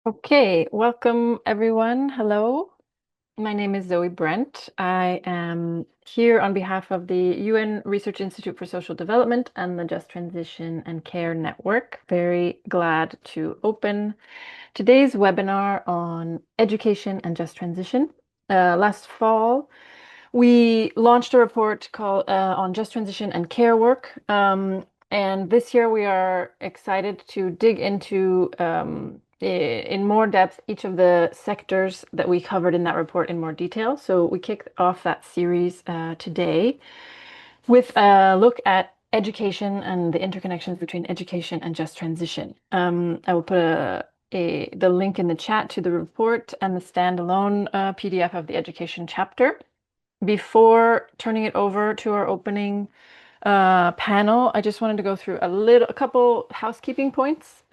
Okay, welcome everyone. Hello, my name is Zoe Brent. I am here on behalf of the UN Research Institute for Social Development and the Just Transition and Care Network. Very glad to open today's webinar on education and just transition. Last fall, we launched a report called on just transition and care work. And this year we are excited to dig into in more depth each of the sectors that we covered in that report in more detail. So we kicked off that series today with a look at education and the interconnections between education and just transition. I will put the link in the chat to the report and the standalone PDF of the education chapter. Before turning it over to our opening panel, I just wanted to go through a couple housekeeping points.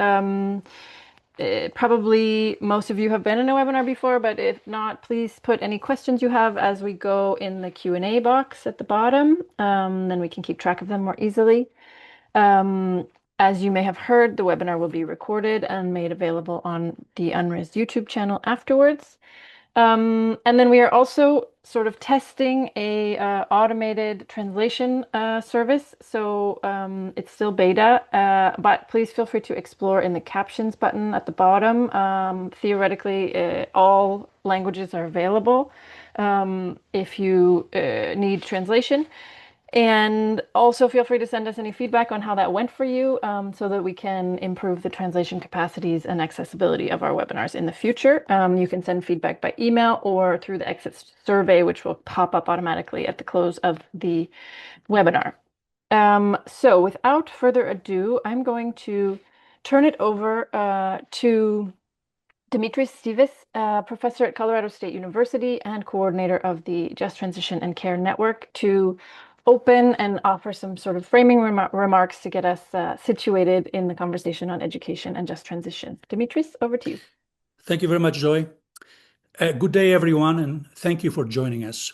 Probably most of you have been in a webinar before, but if not, please put any questions you have as we go in the Q&A box at the bottom. Then we can keep track of them more easily. As you may have heard, the webinar will be recorded and made available on the UNRIS YouTube channel afterwards. And then we are also sort of testing a automated translation service. So it's still beta, but please feel free to explore in the captions button at the bottom. Theoretically, all languages are available if you need translation. And also feel free to send us any feedback on how that went for you so that we can improve the translation capacities and accessibility of our webinars in the future. You can send feedback by email or through the exit survey, which will pop up automatically at the close of the webinar. So without further ado, I'm going to turn it over to Dimitris Stivis, professor at Colorado State University and coordinator of the Just Transition and Care Network, to open and offer some sort of framing remarks to get us situated in the conversation on education and just transition. Dimitris, over to you. Thank you very much, Zoe. Good day, everyone, and thank you for joining us.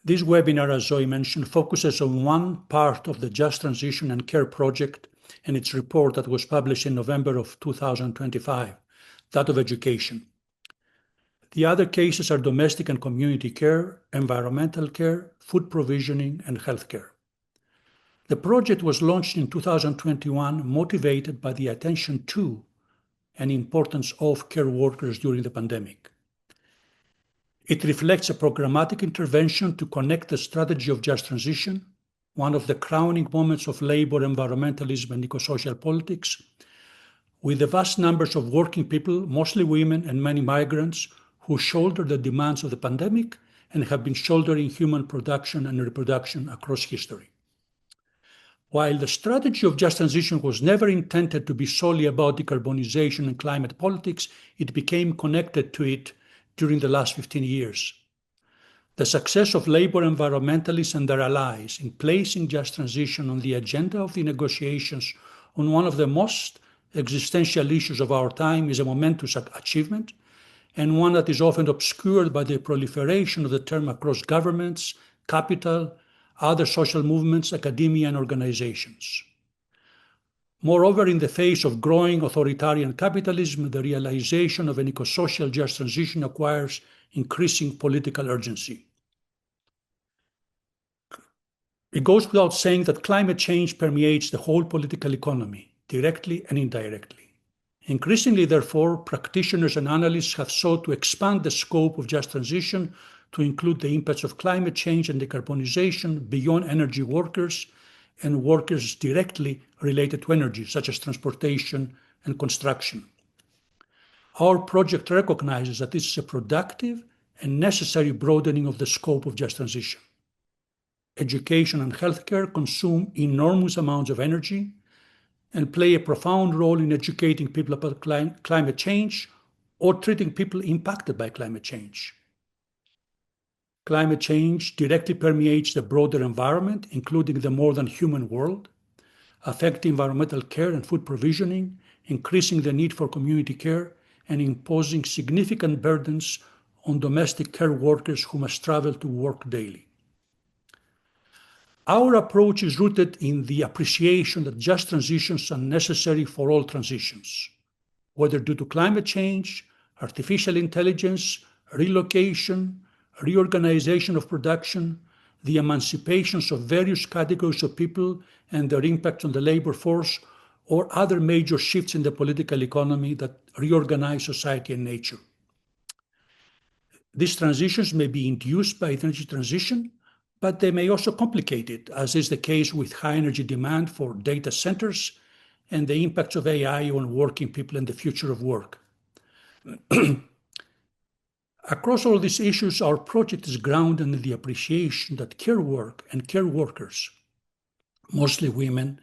This webinar, as Zoe mentioned, focuses on one part of the Just Transition and Care project and its report that was published in November of 2025, that of education. The other cases are domestic and community care, environmental care, food provisioning, and healthcare. The project was launched in 2021, motivated by the attention to and importance of care workers during the pandemic. It reflects a programmatic intervention to connect the strategy of just transition, one of the crowning moments of labor, environmentalism, and eco-social politics, with the vast numbers of working people, mostly women and many migrants, who shoulder the demands of the pandemic and have been shouldering human production and reproduction across history. While the strategy of just transition was never intended to be solely about decarbonization and climate politics, it became connected to it during the last 15 years. The success of labor environmentalists and their allies in placing just transition on the agenda of the negotiations on one of the most existential issues of our time is a momentous achievement, and one that is often obscured by the proliferation of the term across governments, capital, other social movements, academia, and organizations. Moreover, in the face of growing authoritarian capitalism, the realization of an eco-social just transition acquires increasing political urgency. It goes without saying that climate change permeates the whole political economy, directly and indirectly. Increasingly, therefore, practitioners and analysts have sought to expand the scope of just transition to include the impacts of climate change and decarbonization beyond energy workers and workers directly related to energy, such as transportation and construction. Our project recognizes that this is a productive and necessary broadening of the scope of just transition. Education and healthcare consume enormous amounts of energy and play a profound role in educating people about climate change or treating people impacted by climate change. Climate change directly permeates the broader environment, including the more than human world, affecting environmental care and food provisioning, increasing the need for community care, and imposing significant burdens on domestic care workers who must travel to work daily. Our approach is rooted in the appreciation that just transitions are necessary for all transitions. whether due to climate change, artificial intelligence, relocation, reorganization of production, the emancipations of various categories of people and their impact on the labor force, or other major shifts in the political economy that reorganize society and nature. These transitions may be induced by energy transition, but they may also complicate it, as is the case with high energy demand for data centers and the impacts of AI on working people and the future of work. Across all these issues, our project is grounded in the appreciation that care work and care workers, mostly women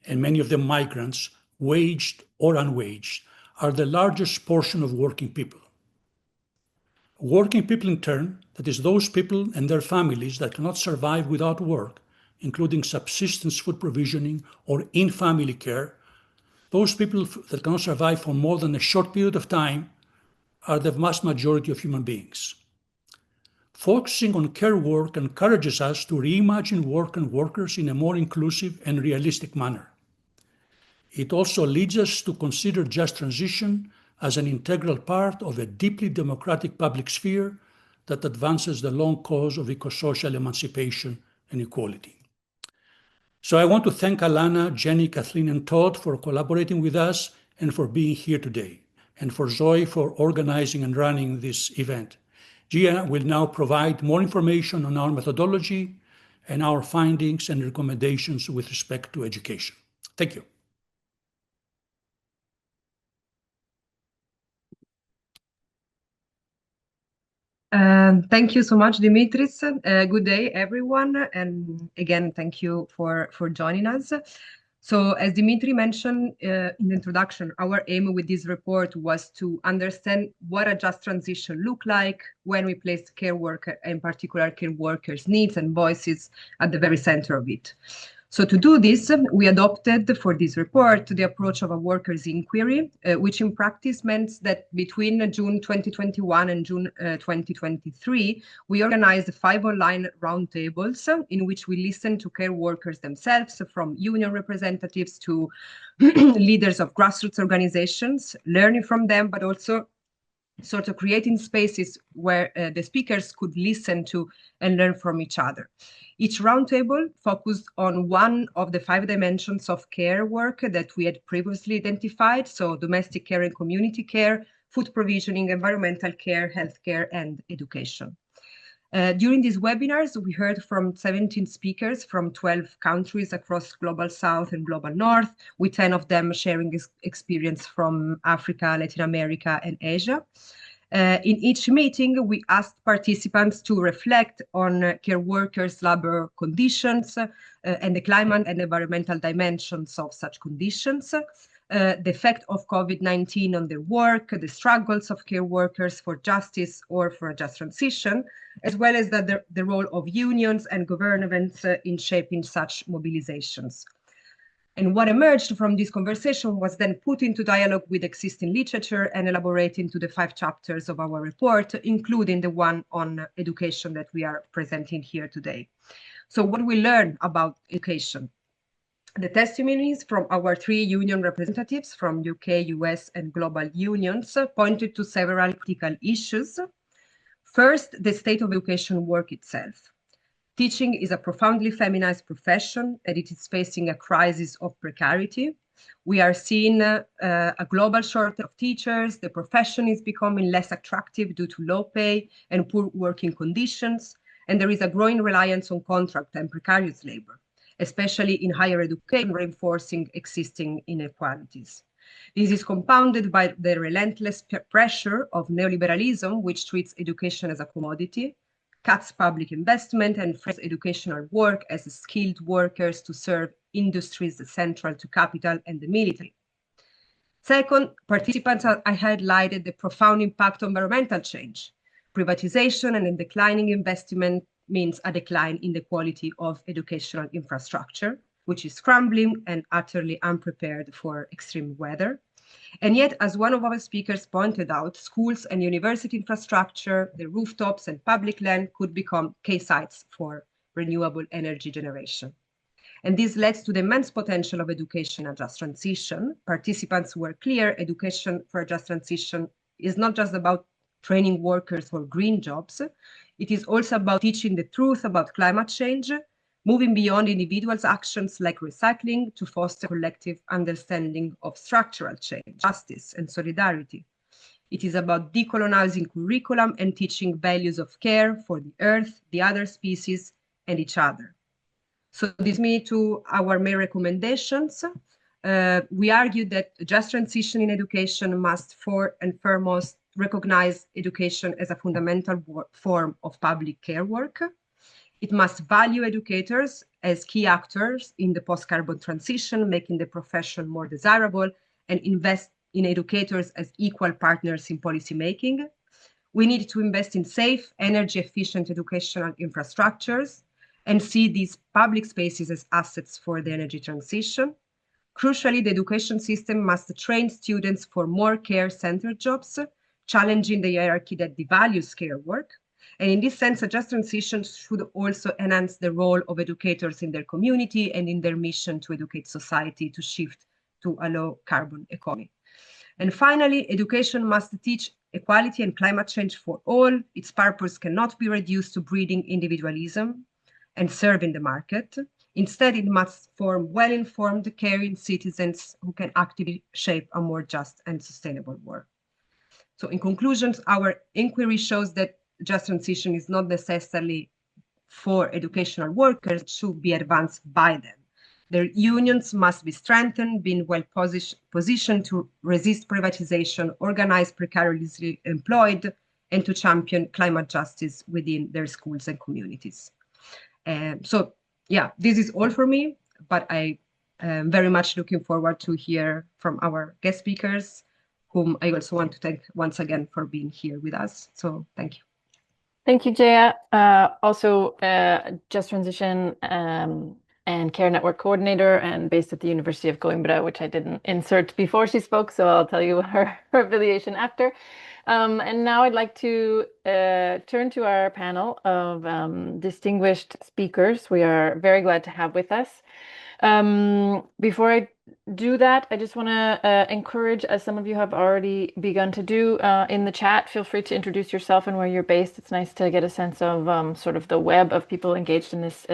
and many of them migrants, waged or unwaged, are the largest portion of working people. Working people in turn, that is those people and their families that cannot survive without work, including subsistence food provisioning or in-family care, those people that cannot survive for more than a short period of time are the vast majority of human beings. Focusing on care work encourages us to reimagine work and workers in a more inclusive and realistic manner. It also leads us to consider just transition as an integral part of a deeply democratic public sphere that advances the long cause of eco-social emancipation and equality. So I want to thank Alana, Jenny, Kathleen, and Todd for collaborating with us and for being here today, and for Zoe for organizing and running this event. Gia will now provide more information on our methodology and our findings and recommendations with respect to education. Thank you. Thank you so much, Dimitris. Good day, everyone. And again, thank you for joining us. So as Dimitri mentioned in the introduction, our aim with this report was to understand what a just transition look like when we place care worker, in particular care workers' needs and voices at the very center of it. So to do this, we adopted for this report the approach of a workers' inquiry, which in practice meant that between June 2021 and June 2023, we organized 5 online roundtables in which we listened to care workers themselves, from union representatives to leaders of grassroots organizations, learning from them, but also sort of creating spaces where the speakers could listen to and learn from each other. Each roundtable focused on one of the 5 dimensions of care work that we had previously identified, so domestic care and community care, food provisioning, environmental care, healthcare, and education. During these webinars, we heard from 17 speakers from 12 countries across Global South and Global North, with 10 of them sharing experience from Africa, Latin America, and Asia. In each meeting, we asked participants to reflect on care workers' labor conditions and the climate and environmental dimensions of such conditions, the effect of COVID-19 on their work, the struggles of care workers for justice or for a just transition, as well as the role of unions and governments in shaping such mobilizations. And what emerged from this conversation was then put into dialogue with existing literature and elaborated into the 5 chapters of our report, including the one on education that we are presenting here today. So what we learn about education? The testimonies from our 3 union representatives from UK, US, and global unions pointed to several critical issues. First, the state of education work itself. Teaching is a profoundly feminized profession, and it is facing a crisis of precarity. We are seeing a global shortage of teachers. The profession is becoming less attractive due to low pay and poor working conditions, and there is a growing reliance on contract and precarious labor, especially in higher education, reinforcing existing inequalities. This is compounded by the relentless pressure of neoliberalism, which treats education as a commodity, cuts public investment, and frames educational work as skilled workers to serve industries central to capital and the military. Second, participants highlighted the profound impact of environmental change. Privatization and a declining investment means a decline in the quality of educational infrastructure, which is crumbling and utterly unprepared for extreme weather. And yet, as one of our speakers pointed out, schools and university infrastructure, the rooftops and public land could become key sites for renewable energy generation. And this led to the immense potential of education and just transition. Participants were clear education for a just transition is not just about training workers for green jobs. It is also about teaching the truth about climate change, moving beyond individuals' actions like recycling to foster collective understanding of structural change, justice, and solidarity. It is about decolonizing curriculum and teaching values of care for the earth, the other species, and each other. So this me to our main recommendations. We argue that just transition in education must for and foremost recognize education as a fundamental form of public care work. It must value educators as key actors in the post-carbon transition, making the profession more desirable, and invest in educators as equal partners in policy making. We need to invest in safe, energy-efficient educational infrastructures and see these public spaces as assets for the energy transition. Crucially, the education system must train students for more care-centered jobs, challenging the hierarchy that devalues care work. And in this sense, a just transition should also enhance the role of educators in their community and in their mission to educate society to shift to a low carbon economy. And finally, education must teach equality and climate change for all. Its purpose cannot be reduced to breeding individualism and serving the market. Instead, it must form well-informed, caring citizens who can actively shape a more just and sustainable world. So in conclusions, our inquiry shows that just transition is not necessarily for educational workers, it should be advanced by them. Their unions must be strengthened, being well positioned to resist privatization, organize precariously employed, and to champion climate justice within their schools and communities. So, yeah, this is all for me, but I am very much looking forward to hear from our guest speakers, whom I also want to thank once again for being here with us. So, thank you. Thank you, Jaya. Also, Just Transition and Care Network Coordinator and based at the University of Coimbra, which I didn't insert before she spoke, so I'll tell you her affiliation after. And now I'd like to turn to our panel of distinguished speakers we are very glad to have with us. Before I do that, I just want to encourage, as some of you have already begun to do in the chat, feel free to introduce yourself and where you're based. It's nice to get a sense of sort of the web of people engaged in this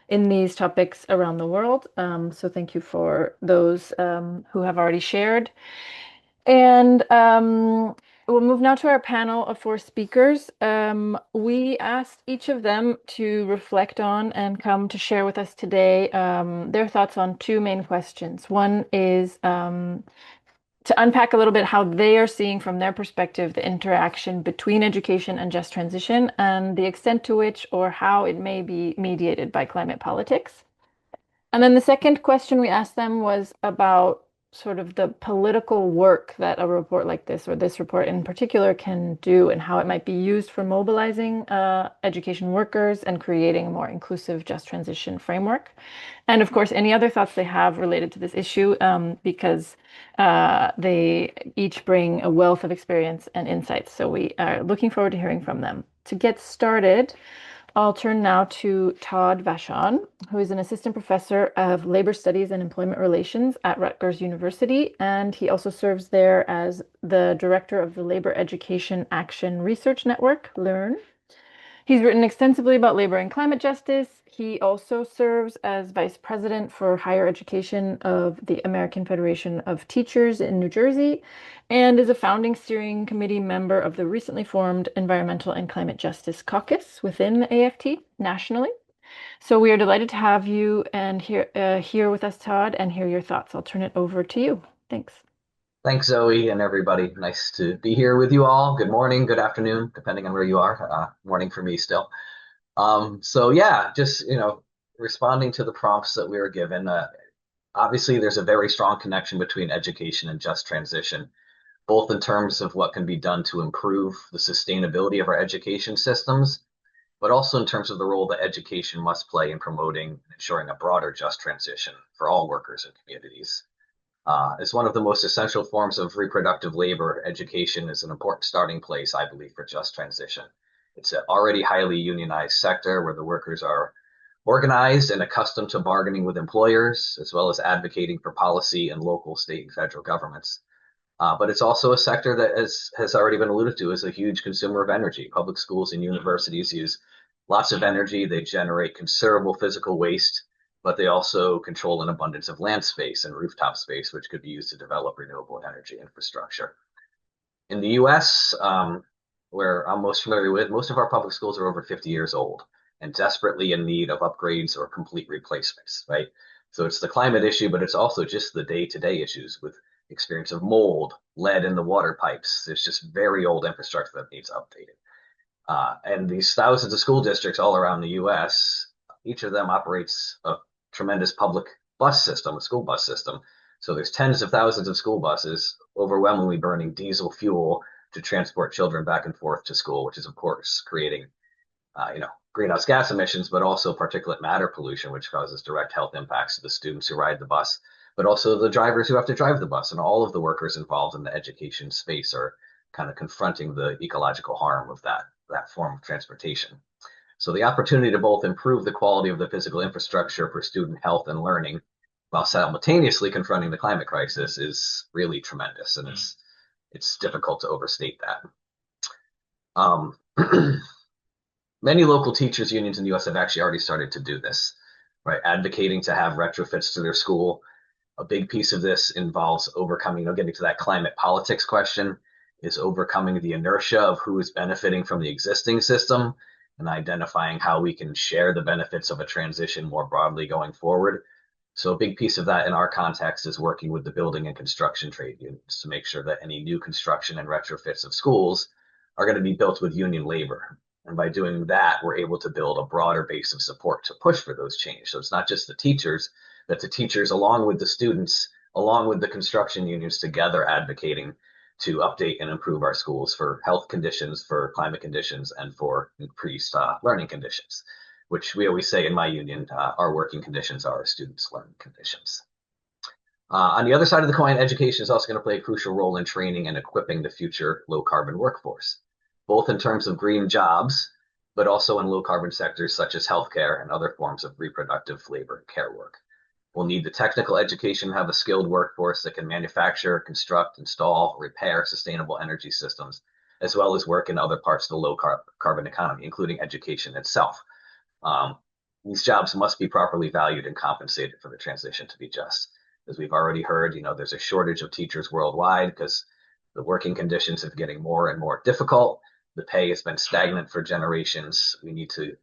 in these topics around the world. So thank you for those who have already shared. And we'll move now to our panel of four speakers. We asked each of them to reflect on and come to share with us today their thoughts on two main questions. One is to unpack a little bit how they are seeing from their perspective the interaction between education and just transition and the extent to which or how it may be mediated by climate politics. And then the second question we asked them was about sort of the political work that a report like this, or this report in particular, can do and how it might be used for mobilizing education workers and creating a more inclusive just transition framework. And of course, any other thoughts they have related to this issue, because they each bring a wealth of experience and insights. So we are looking forward to hearing from them. To get started, I'll turn now to Todd Vachon, who is an assistant professor of labor studies and employment relations at Rutgers University, and he also serves there as the director of the Labor Education Action Research Network, LEARN. He's written extensively about labor and climate justice. He also serves as vice president for higher education of the American Federation of Teachers in New Jersey, and is a founding steering committee member of the recently formed Environmental and Climate Justice Caucus within the AFT nationally. So we are delighted to have you and here with us, Todd, and hear your thoughts. I'll turn it over to you. Thanks. Thanks, Zoe, and everybody. Nice to be here with you all. Good morning, good afternoon, depending on where you are. Morning for me still. So yeah, just responding to the prompts that we were given. Obviously, there's a very strong connection between education and just transition, both in terms of what can be done to improve the sustainability of our education systems, but also in terms of the role that education must play in promoting and ensuring a broader just transition for all workers and communities. As one of the most essential forms of reproductive labor, education is an important starting place, I believe, for just transition. It's an already highly unionized sector where the workers are organized and accustomed to bargaining with employers, as well as advocating for policy in local, state, and federal governments. But it's also a sector that has already been alluded to as a huge consumer of energy. Public schools and universities use lots of energy. They generate considerable physical waste, but they also control an abundance of land space and rooftop space, which could be used to develop renewable energy infrastructure. In the US, where I'm most familiar with, most of our public schools are over 50 years old and desperately in need of upgrades or complete replacements, right? So it's the climate issue, but it's also just the day-to-day issues with experience of mold, lead in the water pipes. There's just very old infrastructure that needs updated. And these thousands of school districts all around the US, each of them operates a tremendous public bus system, a school bus system. So there's tens of thousands of school buses overwhelmingly burning diesel fuel to transport children back and forth to school, which is of course creating, greenhouse gas emissions, but also particulate matter pollution, which causes direct health impacts to the students who ride the bus, but also the drivers who have to drive the bus, and all of the workers involved in the education space are kind of confronting the ecological harm of that form of transportation. So the opportunity to both improve the quality of the physical infrastructure for student health and learning while simultaneously confronting the climate crisis is really tremendous, and it's difficult to overstate that. Many local teachers unions in the US have actually already started to do this, right? Advocating to have retrofits to their school. A big piece of this involves overcoming, getting to that climate politics question, is overcoming the inertia of who is benefiting from the existing system and identifying how we can share the benefits of a transition more broadly going forward. So a big piece of that in our context is working with the building and construction trade unions to make sure that any new construction and retrofits of schools are going to be built with union labor. And by doing that, we're able to build a broader base of support to push for those changes. So it's not just the teachers, but the teachers along with the students, along with the construction unions together advocating to update and improve our schools for health conditions, for climate conditions, and for increased learning conditions, which we always say in my union, our working conditions are our students' learning conditions. On the other side of the coin, education is also going to play a crucial role in training and equipping the future low carbon workforce, both in terms of green jobs, but also in low carbon sectors such as healthcare and other forms of reproductive labor and care work. We'll need the technical education to have a skilled workforce that can manufacture, construct, install, repair sustainable energy systems, as well as work in other parts of the low carbon economy, including education itself. These jobs must be properly valued and compensated for the transition to be just. As we've already heard, there's a shortage of teachers worldwide because the working conditions are getting more and more difficult. The pay has been stagnant for generations. We need to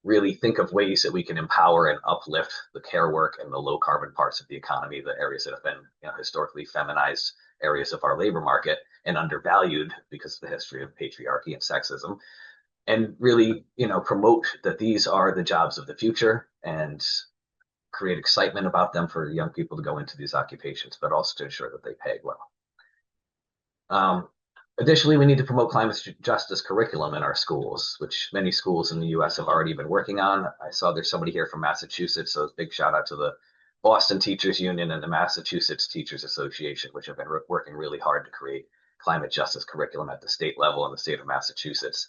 really think of ways that we can empower and uplift the care work and the low carbon parts of the economy, the areas that have been historically feminized areas of our labor market and undervalued because of the history of patriarchy and sexism, and really promote that these are the jobs of the future and create excitement about them for young people to go into these occupations, but also to ensure that they pay well. Additionally, we need to promote climate justice curriculum in our schools, which many schools in the US have already been working on. I saw there's somebody here from Massachusetts, so big shout out to the Boston Teachers Union and the Massachusetts Teachers Association, which have been working really hard to create climate justice curriculum at the state level in the state of Massachusetts.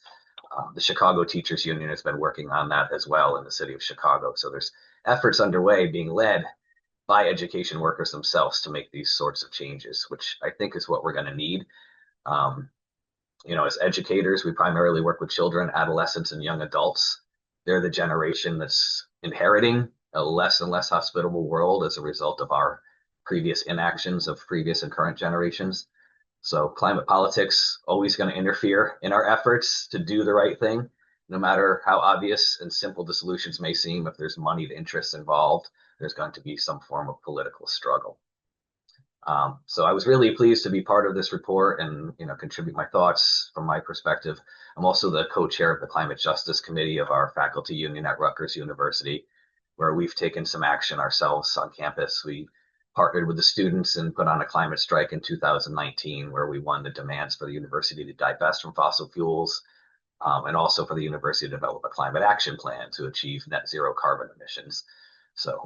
The Chicago Teachers Union has been working on that as well in the city of Chicago. So there's efforts underway being led by education workers themselves to make these sorts of changes, which I think is what we're going to need. As educators, we primarily work with children, adolescents, and young adults. They're the generation that's inheriting a less and less hospitable world as a result of our previous inactions of previous and current generations. So climate politics always going to interfere in our efforts to do the right thing, no matter how obvious and simple the solutions may seem. If there's moneyed interests involved, there's going to be some form of political struggle. So I was really pleased to be part of this report and contribute my thoughts from my perspective. I'm also the co-chair of the Climate Justice Committee of our faculty union at Rutgers University, where we've taken some action ourselves on campus. We partnered with the students and put on a climate strike in 2019, where we won the demands for the university to divest from fossil fuels, and also for the university to develop a climate action plan to achieve net zero carbon emissions. So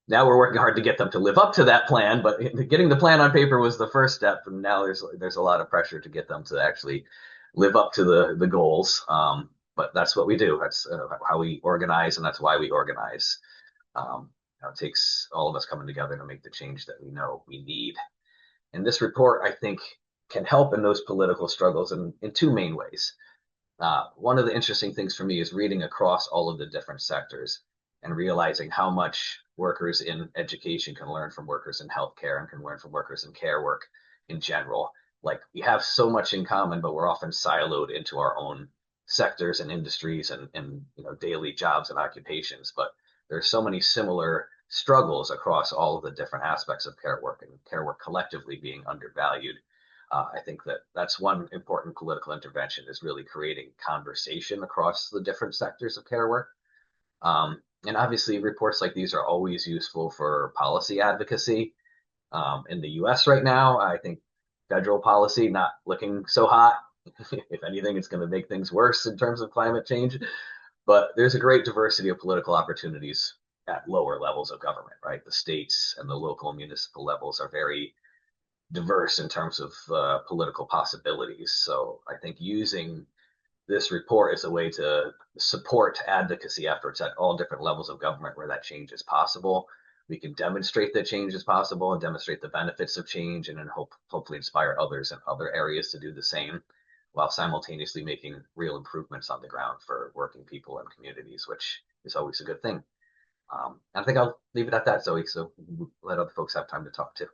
now we're working hard to get them to live up to that plan, but getting the plan on paper was the first step, and now there's a lot of pressure to get them to actually live up to the goals. but that's what we do. That's how we organize, and that's why we organize. It takes all of us coming together to make the change that we know we need. And this report, I think, can help in those political struggles in two main ways. One of the interesting things for me is reading across all of the different sectors and realizing how much workers in education can learn from workers in healthcare and can learn from workers in care work in general. Like we have so much in common, but we're often siloed into our own sectors and industries and daily jobs and occupations. But there's so many similar struggles across all of the different aspects of care work and care work collectively being undervalued. I think that that's one important political intervention is really creating conversation across the different sectors of care work. And obviously, reports like these are always useful for policy advocacy. In the US right now, I think federal policy not looking so hot. If anything, it's going to make things worse in terms of climate change. But there's a great diversity of political opportunities at lower levels of government, right? The states and the local and municipal levels are very diverse in terms of political possibilities. So I think using this report is a way to support advocacy efforts at all different levels of government where that change is possible. We can demonstrate that change is possible and demonstrate the benefits of change and then hopefully inspire others in other areas to do the same while simultaneously making real improvements on the ground for working people and communities, which is always a good thing. I think I'll leave it at that, Zoe, so let other folks have time to talk too.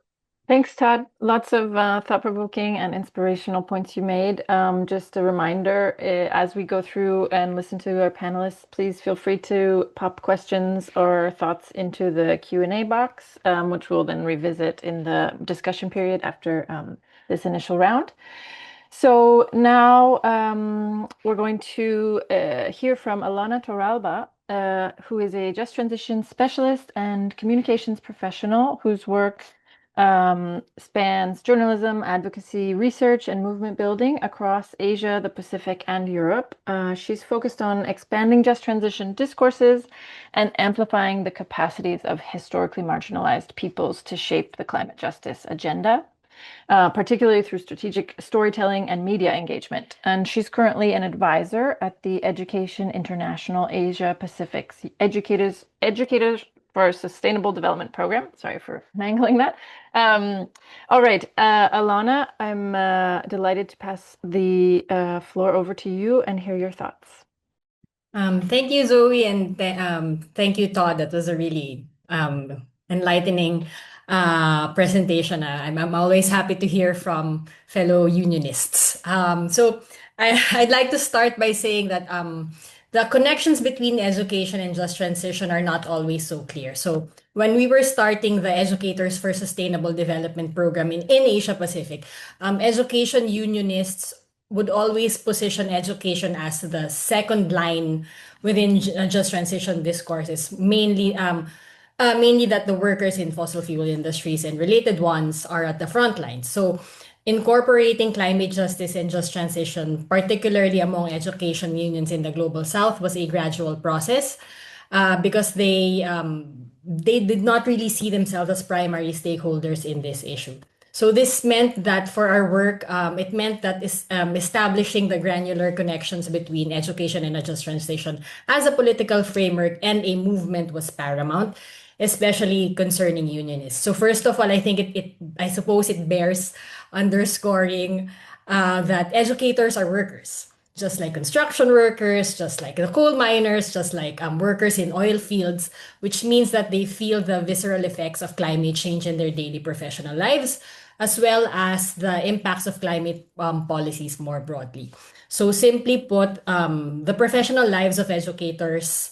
Thanks, Todd. Lots of thought-provoking and inspirational points you made. Just a reminder, as we go through and listen to our panelists, please feel free to pop questions or thoughts into the Q&A box, which we'll then revisit in the discussion period after this initial round. So now we're going to hear from Alana Torralba, who is a just transition specialist and communications professional whose work spans journalism, advocacy, research, and movement building across Asia, the Pacific, and Europe. She's focused on expanding just transition discourses and amplifying the capacities of historically marginalized peoples to shape the climate justice agenda, particularly through strategic storytelling and media engagement. And she's currently an advisor at the Education International Asia Pacific's Educators for Sustainable Development Program. Sorry for mangling that. All right, Alana, I'm delighted to pass the floor over to you and hear your thoughts. Thank you, Zoe, and thank you, Todd. That was a really enlightening presentation. I'm always happy to hear from fellow unionists. I'd like to start by saying that the connections between education and just transition are not always so clear. So when we were starting the Educators for Sustainable Development program in Asia Pacific, education unionists would always position education as the second line within just transition discourses, mainly that the workers in fossil fuel industries and related ones are at the front lines. So incorporating climate justice and just transition, particularly among education unions in the Global South, was a gradual process because they did not really see themselves as primary stakeholders in this issue. So this meant that for our work, it meant that establishing the granular connections between education and a just transition as a political framework and a movement was paramount, especially concerning unionists. So first of all, I think I suppose it bears underscoring that educators are workers, just like construction workers, just like the coal miners, just like workers in oil fields, which means that they feel the visceral effects of climate change in their daily professional lives, as well as the impacts of climate policies more broadly. So simply put, the professional lives of educators,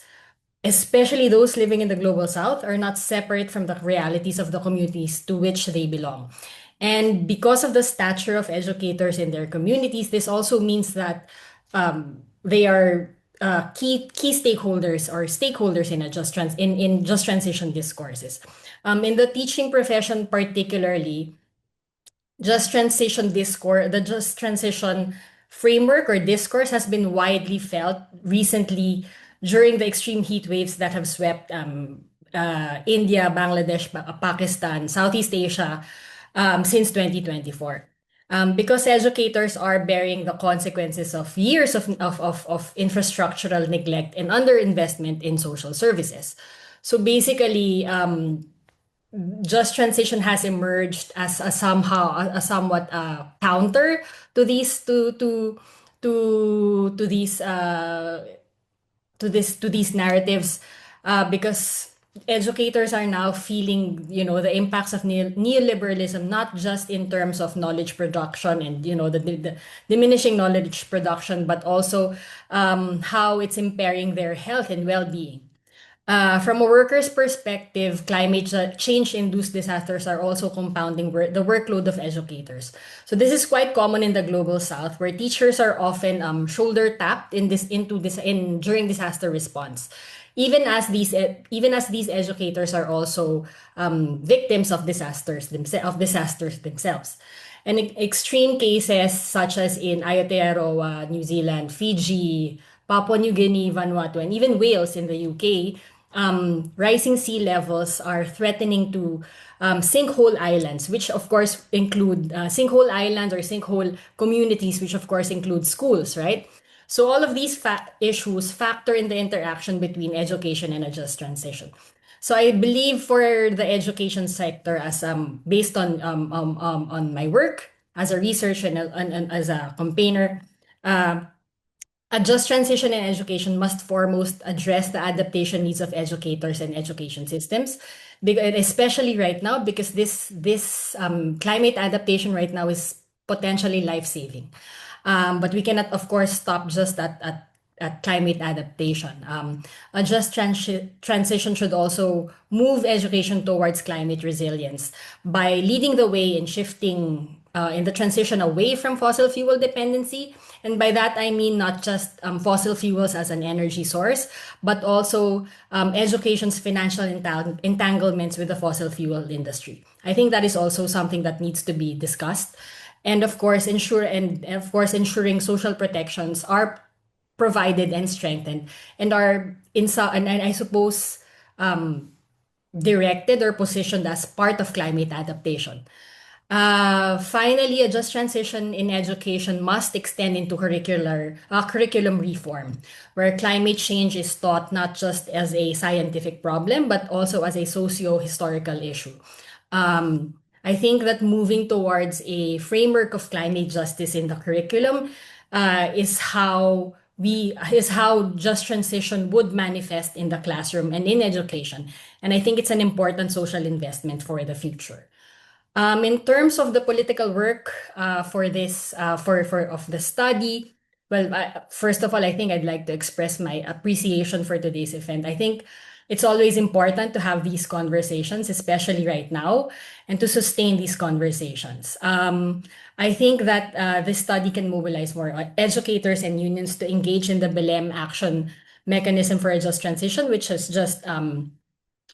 especially those living in the Global South, are not separate from the realities of the communities to which they belong. And because of the stature of educators in their communities, this also means that they are key stakeholders or stakeholders in just transition discourses. In the teaching profession, particularly, the just transition framework or discourse has been widely felt recently during the extreme heat waves that have swept India, Bangladesh, Pakistan, Southeast Asia since 2024. because educators are bearing the consequences of years of infrastructural neglect and underinvestment in social services. So basically, just transition has emerged as a somewhat counter to these to these to these narratives, because educators are now feeling, the impacts of neoliberalism, not just in terms of knowledge production and, the diminishing knowledge production, but also how it's impairing their health and well-being. From a worker's perspective, climate change-induced disasters are also compounding the workload of educators. So this is quite common in the global south, where teachers are often shoulder tapped during disaster response, even as these educators are also victims of disasters themselves. And extreme cases such as in Aotearoa, New Zealand, Fiji, Papua New Guinea, Vanuatu, and even Wales in the UK, rising sea levels are threatening to sinkhole islands, which of course include sinkhole islands or sinkhole communities, which of course include schools, right? So all of these issues factor in the interaction between education and a just transition. So I believe for the education sector, as based on my work as a researcher and as a campaigner, uh, a just transition in education must foremost address the adaptation needs of educators and education systems, especially right now, because this climate adaptation right now is potentially life-saving. But we cannot, of course, stop just at climate adaptation. A just transition should also move education towards climate resilience by leading the way in shifting in the transition away from fossil fuel dependency. And by that, I mean not just fossil fuels as an energy source, but also education's financial entanglements with the fossil fuel industry. I think that is also something that needs to be discussed. And of course, ensuring social protections are provided and strengthened and are and I suppose directed or positioned as part of climate adaptation. Finally, a just transition in education must extend into curriculum reform, where climate change is taught not just as a scientific problem, but also as a socio-historical issue. I think that moving towards a framework of climate justice in the curriculum is how just transition would manifest in the classroom and in education. And I think it's an important social investment for the future. In terms of the political work for this for of the study, well, first of all, I think I'd like to express my appreciation for today's event. I think it's always important to have these conversations, especially right now, and to sustain these conversations. I think that this study can mobilize more educators and unions to engage in the BELEM action mechanism for a just transition, which has just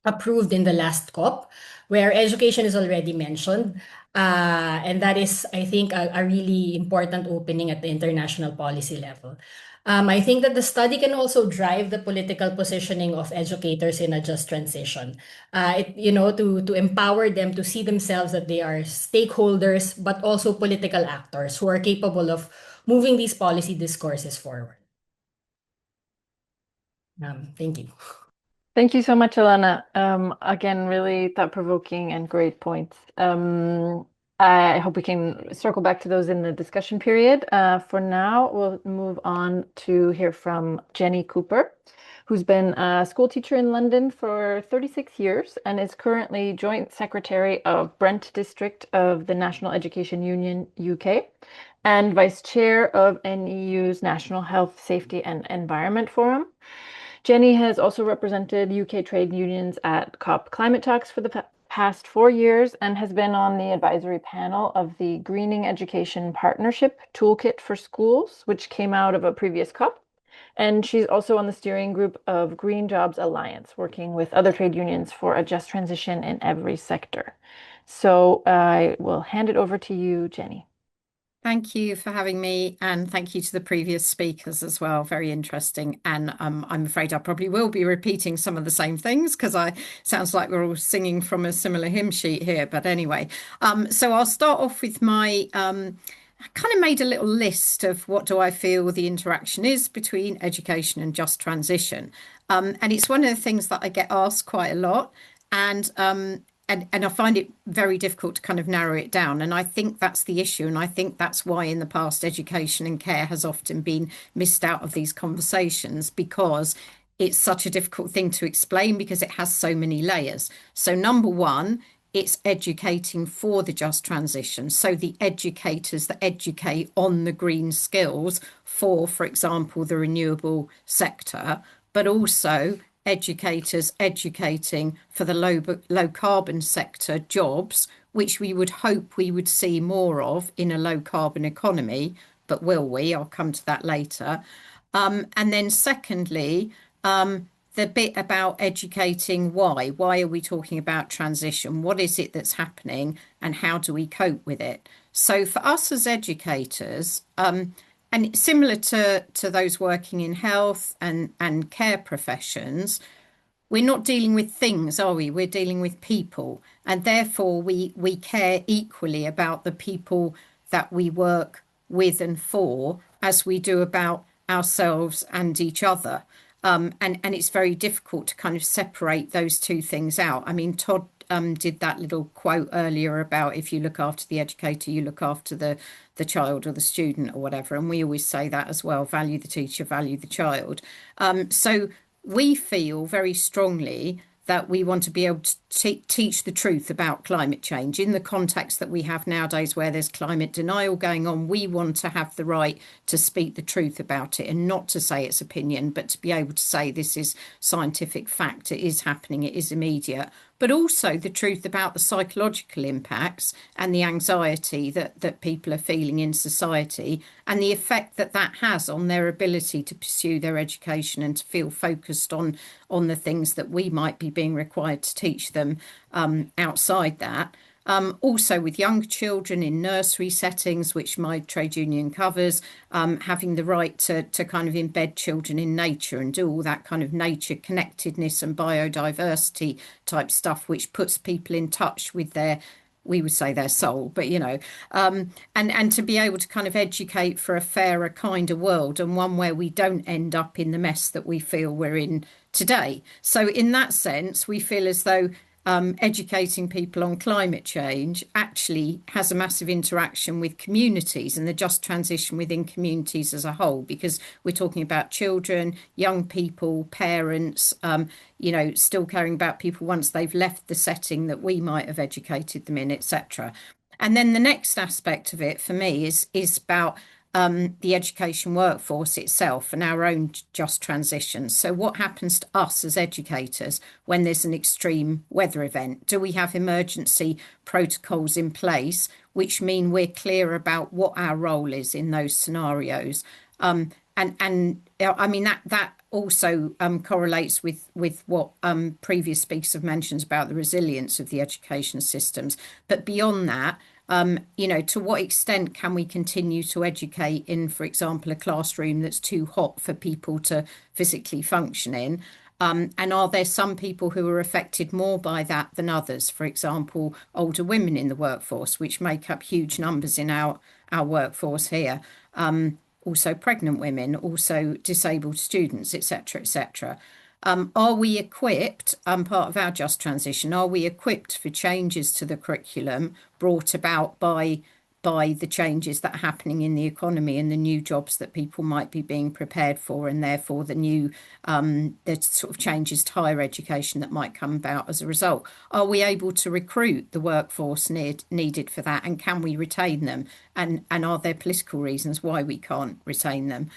approved in the last COP, where education is already mentioned. And that is, I think, a really important opening at the international policy level. I think that the study can also drive the political positioning of educators in a just transition. To empower them to see themselves that they are stakeholders, but also political actors who are capable of moving these policy discourses forward. Thank you. Thank you so much, Alana. Again, really thought-provoking and great points. I hope we can circle back to those in the discussion period. For now, we'll move on to hear from Jenny Cooper, who's been a school teacher in London for 36 years and is currently Joint Secretary of Brent District of the National Education Union UK and Vice Chair of NEU's National Health, Safety and Environment Forum. Jenny has also represented UK trade unions at COP Climate Talks for the past 4 years and has been on the advisory panel of the Greening Education Partnership Toolkit for Schools, which came out of a previous COP. And she's also on the steering group of Green Jobs Alliance, working with other trade unions for a just transition in every sector. So I will hand it over to you, Jenny. Thank you for having me, and thank you to the previous speakers as well. Very interesting. And I'm afraid I probably will be repeating some of the same things because I sounds like we're all singing from a similar hymn sheet here. But anyway, so I'll start off with my I kind of made a little list of what do I feel the interaction is between education and just transition. And it's one of the things that I get asked quite a lot. And I find it very difficult to kind of narrow it down. And I think that's the issue. And I think that's why in the past education and care has often been missed out of these conversations, because it's such a difficult thing to explain because it has so many layers. So number one, it's educating for the just transition. So the educators that educate on the green skills for example, the renewable sector, but also educators educating for the low carbon sector jobs, which we would hope we would see more of in a low carbon economy. But will we? I'll come to that later. And then secondly, the bit about educating why. Why are we talking about transition? What is it that's happening and how do we cope with it? So for us as educators, and similar to those working in health and care professions, we're not dealing with things, are we? We're dealing with people. And therefore, we care equally about the people that we work with and for as we do about ourselves and each other. And it's very difficult to kind of separate those two things out. I mean, Todd did that little quote earlier about if you look after the educator, you look after the child or the student or whatever. And we always say that as well, value the teacher, value the child. So we feel very strongly that we want to be able to teach the truth about climate change in the context that we have nowadays where there's climate denial going on. We want to have the right to speak the truth about it and not to say it's opinion, but to be able to say this is scientific fact, it is happening, it is immediate, but also the truth about the psychological impacts and the anxiety that people are feeling in society and the effect that that has on their ability to pursue their education and to feel focused on the things that we might be being required to teach them outside that. Also with young children in nursery settings, which my trade union covers, having the right to kind of embed children in nature and do all that kind of nature connectedness and biodiversity type stuff, which puts people in touch with their, we would say their soul, but and to be able to kind of educate for a fairer, kinder world and one where we don't end up in the mess that we feel we're in today. So in that sense, we feel as though educating people on climate change actually has a massive interaction with communities and the just transition within communities as a whole, because we're talking about children, young people, parents, still caring about people once they've left the setting that we might have educated them in, etc. And then the next aspect of it for me is about the education workforce itself and our own just transition. So what happens to us as educators when there's an extreme weather event? Do we have emergency protocols in place, which mean we're clear about what our role is in those scenarios? And I mean, that also correlates with what previous speakers have mentioned about the resilience of the education systems. But beyond that, to what extent can we continue to educate in, for example, a classroom that's too hot for people to physically function in? And are there some people who are affected more by that than others? For example, older women in the workforce, which make up huge numbers in our workforce here. Also pregnant women, also disabled students, etc., etc. Are we equipped, part of our just transition, are we equipped for changes to the curriculum brought about by the changes that are happening in the economy and the new jobs that people might be being prepared for, and therefore the sort of changes to higher education that might come about as a result? Are we able to recruit the workforce needed for that, and can we retain them? And are there political reasons why we can't retain them?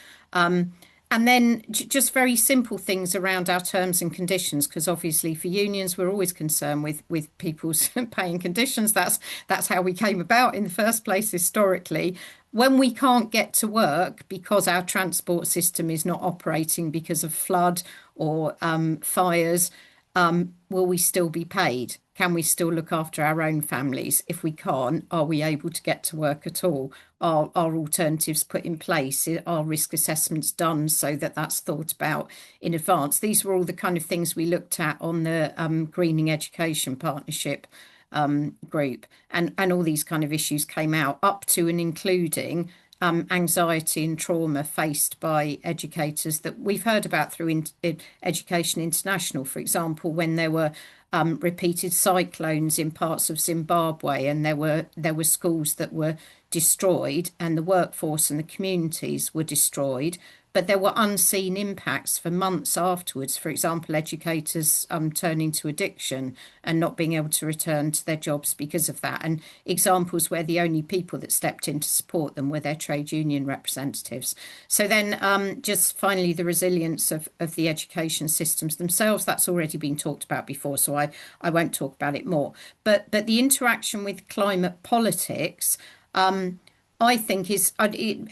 And then just very simple things around our terms and conditions, because obviously for unions, we're always concerned with people's paying conditions. That's how we came about in the first place historically. When we can't get to work because our transport system is not operating because of flood or fires, will we still be paid? Can we still look after our own families? If we can't, are we able to get to work at all? Are alternatives put in place? Are risk assessments done so that that's thought about in advance? These were all the kind of things we looked at on the Greening Education Partnership group, and all these kind of issues came out, up to and including anxiety and trauma faced by educators that we've heard about through Education International, for example, when there were repeated cyclones in parts of Zimbabwe, and there were schools that were destroyed, and the workforce and the communities were destroyed. But there were unseen impacts for months afterwards. For example, educators turning to addiction and not being able to return to their jobs because of that. And examples where the only people that stepped in to support them were their trade union representatives. So then just finally, the resilience of the education systems themselves, that's already been talked about before, so I won't talk about it more. But the interaction with climate politics, I think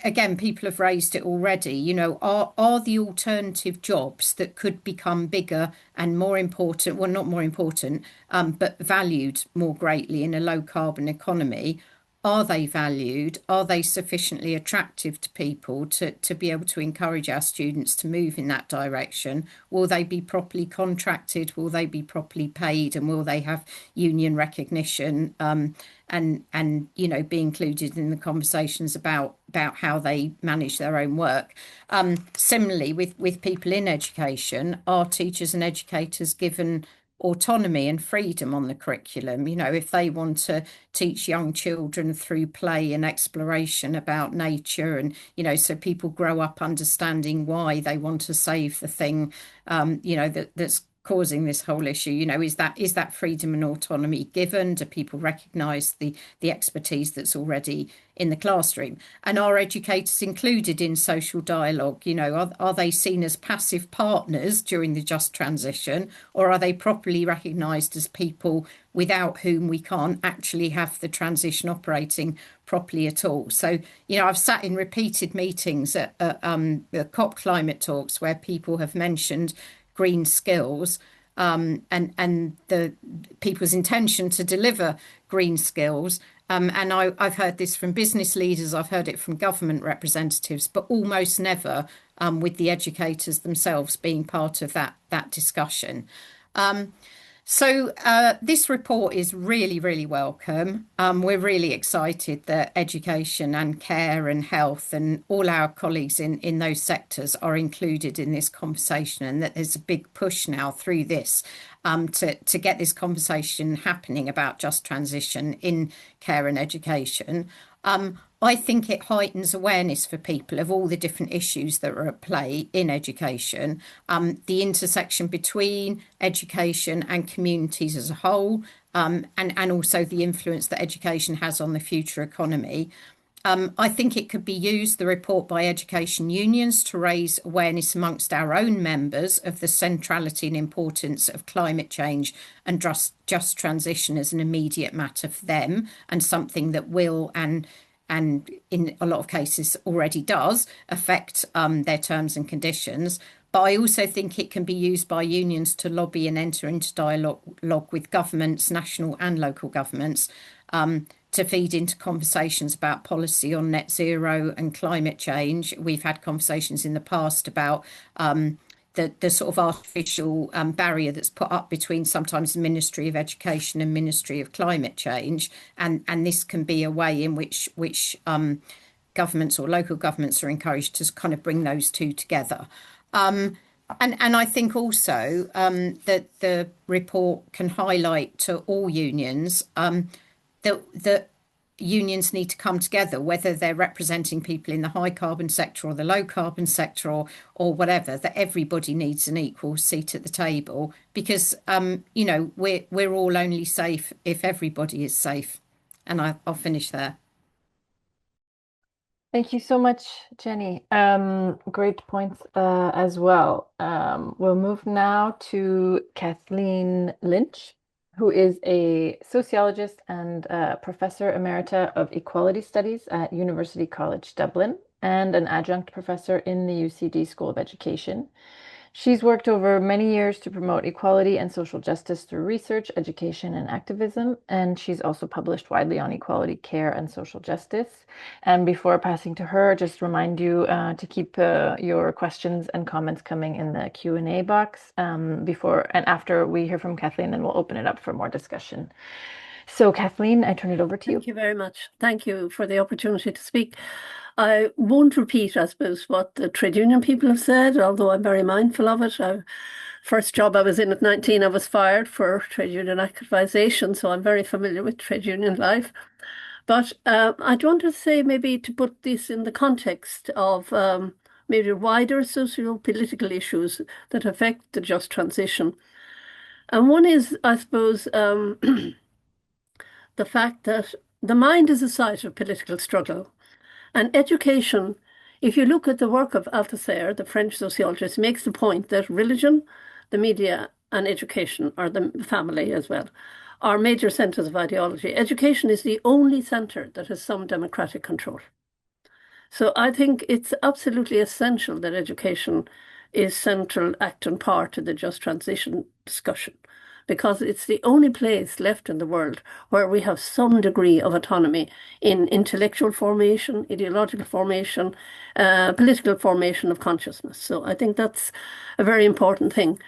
again, people have raised it already, are the alternative jobs that could become bigger and more important, well, not more important, but valued more greatly in a low carbon economy. Are they valued? Are they sufficiently attractive to people to be able to encourage our students to move in that direction? Will they be properly contracted? Will they be properly paid? And will they have union recognition? And be included in the conversations about how they manage their own work. Similarly, with people in education, are teachers and educators given autonomy and freedom on the curriculum? If they want to teach young children through play and exploration about nature, and so people grow up understanding why they want to save the thing that's causing this whole issue, is that freedom and autonomy given? Do people recognise the expertise that's already in the classroom? And are educators included in social dialogue? Are they seen as passive partners during the just transition, or are they properly recognised as people without whom we can't actually have the transition operating properly at all? So, I've sat in repeated meetings at the COP climate talks where people have mentioned green skills, and the people's intention to deliver green skills. And I've heard this from business leaders, I've heard it from government representatives, but almost never with the educators themselves being part of that discussion. So this report is really, really welcome. We're really excited that education and care and health and all our colleagues in those sectors are included in this conversation, and that there's a big push now through this to get this conversation happening about just transition in care and education. I think it heightens awareness for people of all the different issues that are at play in education, the intersection between education and communities as a whole, and also the influence that education has on the future economy. I think it could be used, the report, by education unions to raise awareness amongst our own members of the centrality and importance of climate change and just transition as an immediate matter for them, and something that will and in a lot of cases already does affect their terms and conditions. But I also think it can be used by unions to lobby and enter into dialogue with governments, national and local governments, to feed into conversations about policy on net zero and climate change. We've had conversations in the past about the sort of artificial barrier that's put up between sometimes the Ministry of Education and Ministry of Climate Change, and this can be a way in which governments or local governments are encouraged to kind of bring those two together. And I think also that the report can highlight to all unions that unions need to come together, whether they're representing people in the high carbon sector or the low carbon sector or whatever, that everybody needs an equal seat at the table, because we're all only safe if everybody is safe. And I'll finish there. Thank you so much, Jenny. Great points as well. We'll move now to Kathleen Lynch, who is a sociologist and professor emerita of equality studies at University College Dublin and an adjunct professor in the UCD School of Education. She's worked over many years to promote equality and social justice through research, education, and activism. And she's also published widely on equality, care, and social justice. And before passing to her, just remind you to keep your questions and comments coming in the Q&A box before and after we hear from Kathleen, then we'll open it up for more discussion. So Kathleen, I turn it over to you. Thank you very much. Thank you for the opportunity to speak. I won't repeat, I suppose, what the trade union people have said, although I'm very mindful of it. First job I was in at 19, I was fired for trade union activization, so I'm very familiar with trade union life. But I'd want to say maybe to put this in the context of maybe wider socio-political issues that affect the just transition. And one is, I suppose, the fact that the mind is a site of political struggle. And education, if you look at the work of Althusser, the French sociologist, makes the point that religion, the media, and education, or the family as well, are major centers of ideology. Education is the only center that has some democratic control. So I think it's absolutely essential that education is central act and part of the just transition discussion, because it's the only place left in the world where we have some degree of autonomy in intellectual formation, ideological formation, political formation of consciousness. So I think that's a very important thing.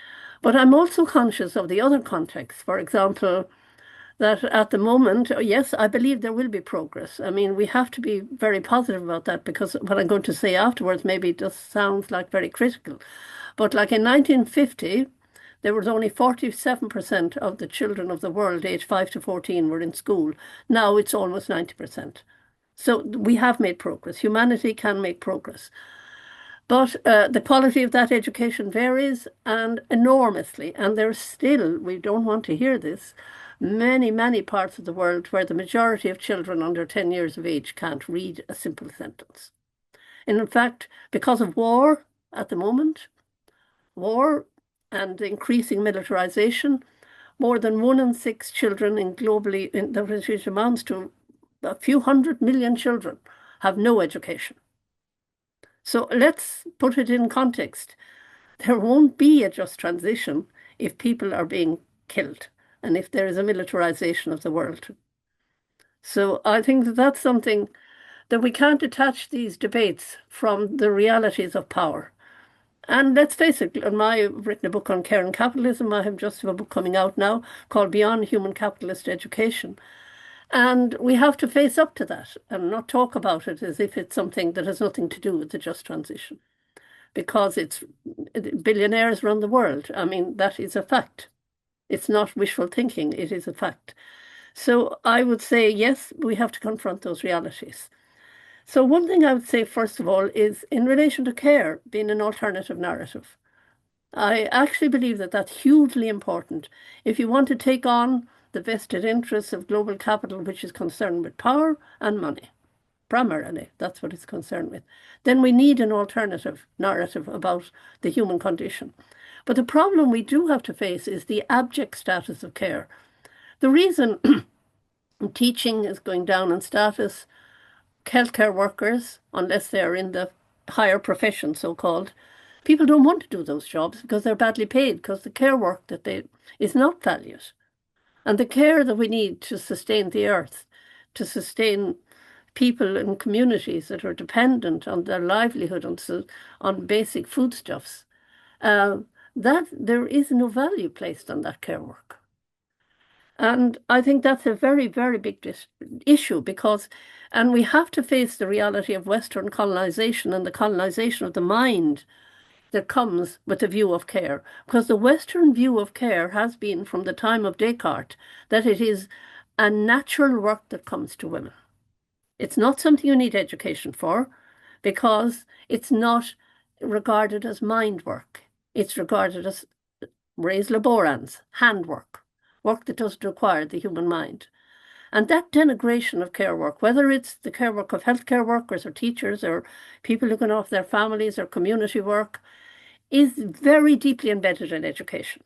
But I'm also conscious of the other contexts. For example, that at the moment, yes, I believe there will be progress. I mean, we have to be very positive about that, because what I'm going to say afterwards maybe just sounds like very critical. But like in 1950, there was only 47% of the children of the world aged 5 to 14 were in school. Now it's almost 90%. So we have made progress. Humanity can make progress. But the quality of that education varies, and enormously. And there's still, we don't want to hear this, many, many parts of the world where the majority of children under 10 years of age can't read a simple sentence. And in fact, because of war at the moment, war and increasing militarization, more than 1 in 6 children globally, which amounts to a few 100 million children, have no education. So let's put it in context. There won't be a just transition if people are being killed and if there is a militarization of the world. So I think that that's something that we can't detach these debates from the realities of power. And let's face it, I've written a book on care and capitalism. I have just a book coming out now called Beyond Human Capitalist Education. And we have to face up to that and not talk about it as if it's something that has nothing to do with the just transition, because it's billionaires run the world. I mean, that is a fact. It's not wishful thinking. It is a fact. So I would say, yes, we have to confront those realities. So one thing I would say, first of all, is in relation to care being an alternative narrative. I actually believe that that's hugely important. If you want to take on the vested interests of global capital, which is concerned with power and money, primarily, that's what it's concerned with, then we need an alternative narrative about the human condition. But the problem we do have to face is the abject status of care. The reason teaching is going down in status, healthcare workers, unless they're in the higher profession, so-called, people don't want to do those jobs because they're badly paid, because the care work that they is not valued. And the care that we need to sustain the earth, to sustain people in communities that are dependent on their livelihood on basic foodstuffs, that there is no value placed on that care work. And I think that's a very, very big issue, because, and we have to face the reality of Western colonization and the colonization of the mind that comes with the view of care. Because the Western view of care has been, from the time of Descartes, that it is a natural work that comes to women. It's not something you need education for, because it's not regarded as mind work. It's regarded as res laborans, handwork, work that doesn't require the human mind. And that denigration of care work, whether it's the care work of healthcare workers or teachers or people looking after their families or community work, is very deeply embedded in education.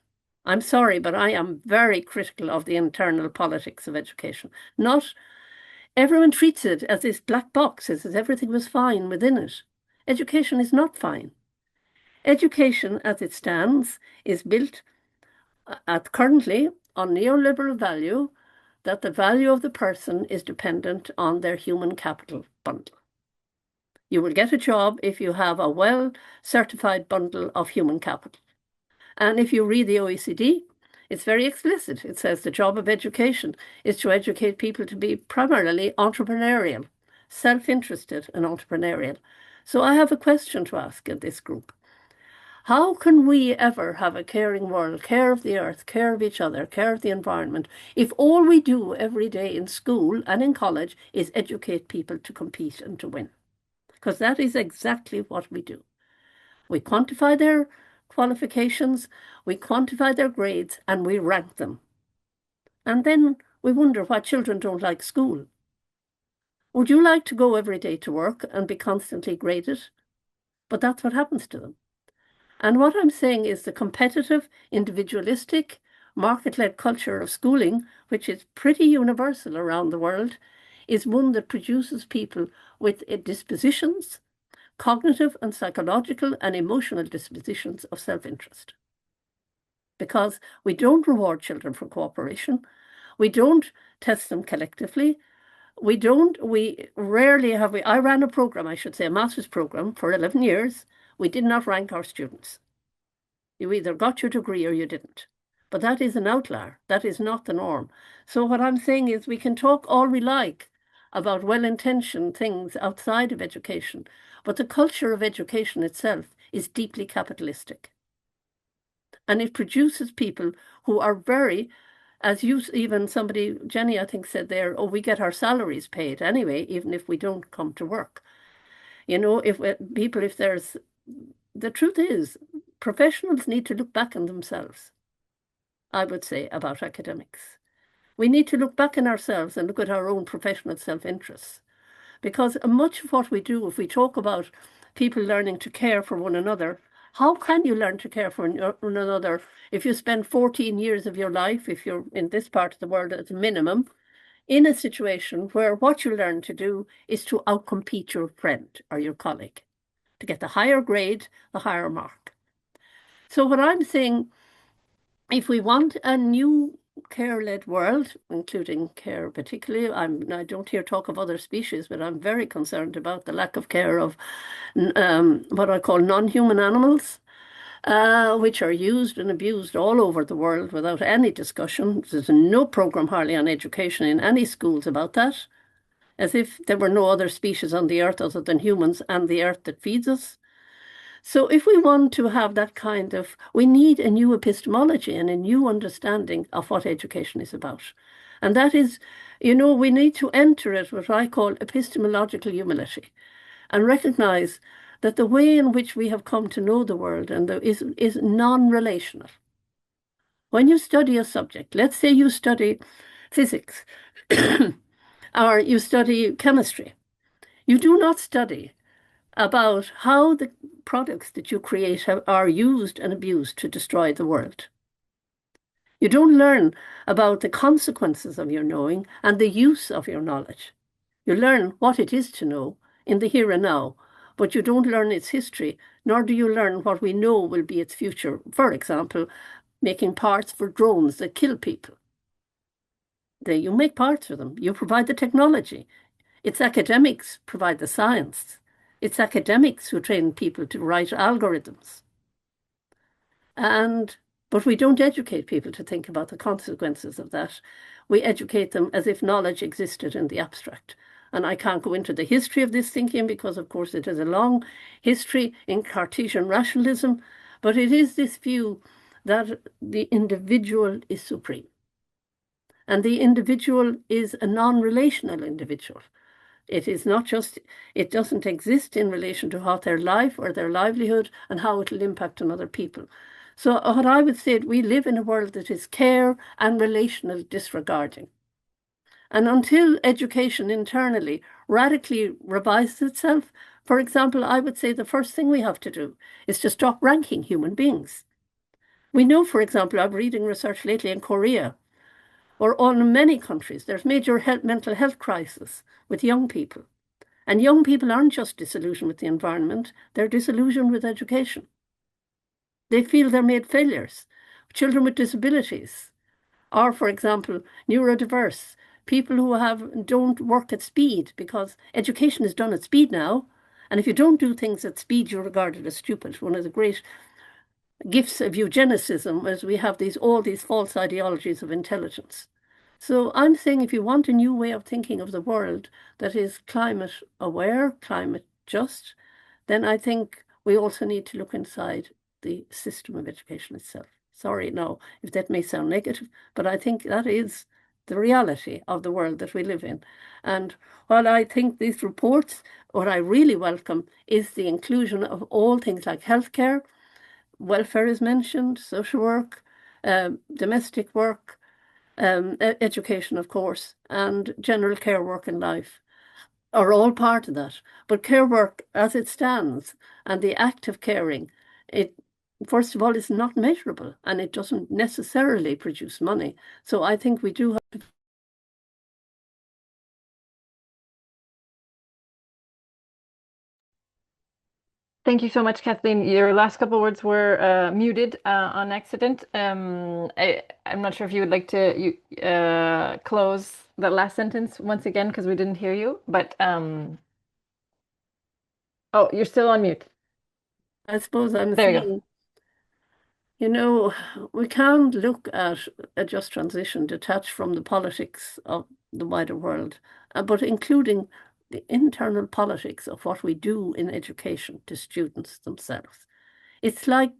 I'm sorry, but I am very critical of the internal politics of education. Not everyone treats it as this black box, as if everything was fine within it. Education is not fine. Education, as it stands, is built currently on neoliberal value that the value of the person is dependent on their human capital bundle. You will get a job if you have a well-certified bundle of human capital. And if you read the OECD, it's very explicit. It says the job of education is to educate people to be primarily entrepreneurial, self-interested and entrepreneurial. So I have a question to ask in this group. How can we ever have a caring world, care of the earth, care of each other, care of the environment, if all we do every day in school and in college is educate people to compete and to win? Because that is exactly what we do. We quantify their qualifications, we quantify their grades, and we rank them. And then we wonder why children don't like school. Would you like to go every day to work and be constantly graded? But that's what happens to them. And what I'm saying is the competitive, individualistic, market-led culture of schooling, which is pretty universal around the world, is one that produces people with dispositions, cognitive and psychological and emotional dispositions of self-interest. Because we don't reward children for cooperation, we don't test them collectively, we rarely have, I ran a program, I should say, a master's program for 11 years. We did not rank our students. You either got your degree or you didn't. But that is an outlier. That is not the norm. So what I'm saying is we can talk all we like about well-intentioned things outside of education, but the culture of education itself is deeply capitalistic. And it produces people who are very, as you, even somebody, Jenny, I think said there, oh, we get our salaries paid anyway, even if we don't come to work. You know, if there's, the truth is, professionals need to look back on themselves, I would say, about academics. We need to look back in ourselves and look at our own professional self-interests. Because much of what we do, if we talk about people learning to care for one another, how can you learn to care for one another if you spend 14 years of your life, if you're in this part of the world at a minimum, in a situation where what you learn to do is to outcompete your friend or your colleague, to get the higher grade, the higher mark. So what I'm saying, if we want a new care-led world, including care particularly, I don't hear talk of other species, but I'm very concerned about the lack of care of what I call non-human animals, which are used and abused all over the world without any discussion. There's no program hardly on education in any schools about that, as if there were no other species on the earth other than humans and the earth that feeds us. So if we want to have that kind of, we need a new epistemology and a new understanding of what education is about. And that is, you know, we need to enter it what I call epistemological humility and recognize that the way in which we have come to know the world is non-relational. When you study a subject, let's say you study physics or you study chemistry, you do not study about how the products that you create are used and abused to destroy the world. You don't learn about the consequences of your knowing and the use of your knowledge. You learn what it is to know in the here and now, but you don't learn its history, nor do you learn what we know will be its future. For example, making parts for drones that kill people. You make parts for them. You provide the technology. It's academics provide the science. It's academics who train people to write algorithms. But we don't educate people to think about the consequences of that. We educate them as if knowledge existed in the abstract. And I can't go into the history of this thinking because, of course, it has a long history in Cartesian rationalism, but it is this view that the individual is supreme. And the individual is a non-relational individual. It is not just, it doesn't exist in relation to how their life or their livelihood and how it will impact on other people. So what I would say, we live in a world that is care and relational disregarding. And until education internally radically revises itself, for example, I would say the first thing we have to do is to stop ranking human beings. We know, for example, I'm reading research lately in Korea, or in many countries, there's major mental health crisis with young people. And young people aren't just disillusioned with the environment, they're disillusioned with education. They feel they're made failures. Children with disabilities, or, for example, neurodiverse, people who don't work at speed, because education is done at speed now. And if you don't do things at speed, you're regarded as stupid. One of the great gifts of eugenicism is we have all these false ideologies of intelligence. So I'm saying if you want a new way of thinking of the world that is climate aware, climate just, then I think we also need to look inside the system of education itself. Sorry, no, if that may sound negative, but I think that is the reality of the world that we live in. And while I think these reports, what I really welcome is the inclusion of all things like healthcare, welfare is mentioned, social work, domestic work, education, of course, and general care work in life are all part of that. But care work as it stands and the act of caring, it first of all is not measurable and it doesn't necessarily produce money. So I think we do have to. Thank you so much, Kathleen. Your last couple words were muted on accident. I'm not sure if you would like to close the last sentence once again because we didn't hear you. But oh, you're still on mute. I suppose I'm There you go. saying, we can't look at a just transition detached from the politics of the wider world, but including the internal politics of what we do in education to students themselves. It's like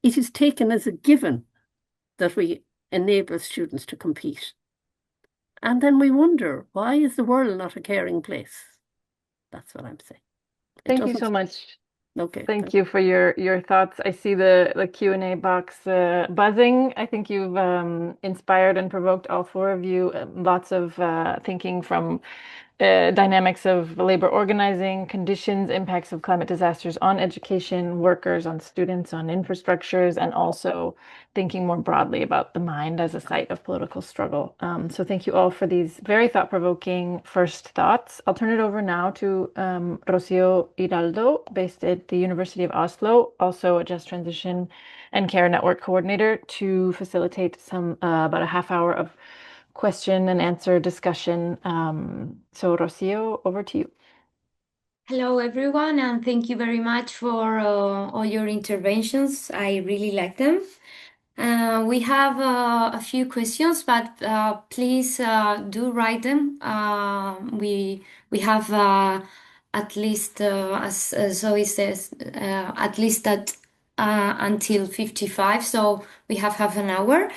it is taken as a given that we enable students to compete. And then we wonder, why is the world not a caring place? That's what I'm saying. Thank you so much. Okay. Thank you for your thoughts. I see the Q&A box buzzing. I think you've inspired and provoked all four of you. Lots of thinking from dynamics of labor organizing, conditions, impacts of climate disasters on education, workers, on students, on infrastructures, and also thinking more broadly about the mind as a site of political struggle. So thank you all for these very thought-provoking first thoughts. I'll turn it over now to Rocio Hiraldo, based at the University of Oslo, also a Just Transition and Care Network coordinator, to facilitate about a half hour of question and answer discussion. So Rocio, over to you. Hello, everyone, and thank you very much for all your interventions. I really like them. We have a few questions, but please do write them. We have at least, as Zoe says, at least until 55, so we have half an hour.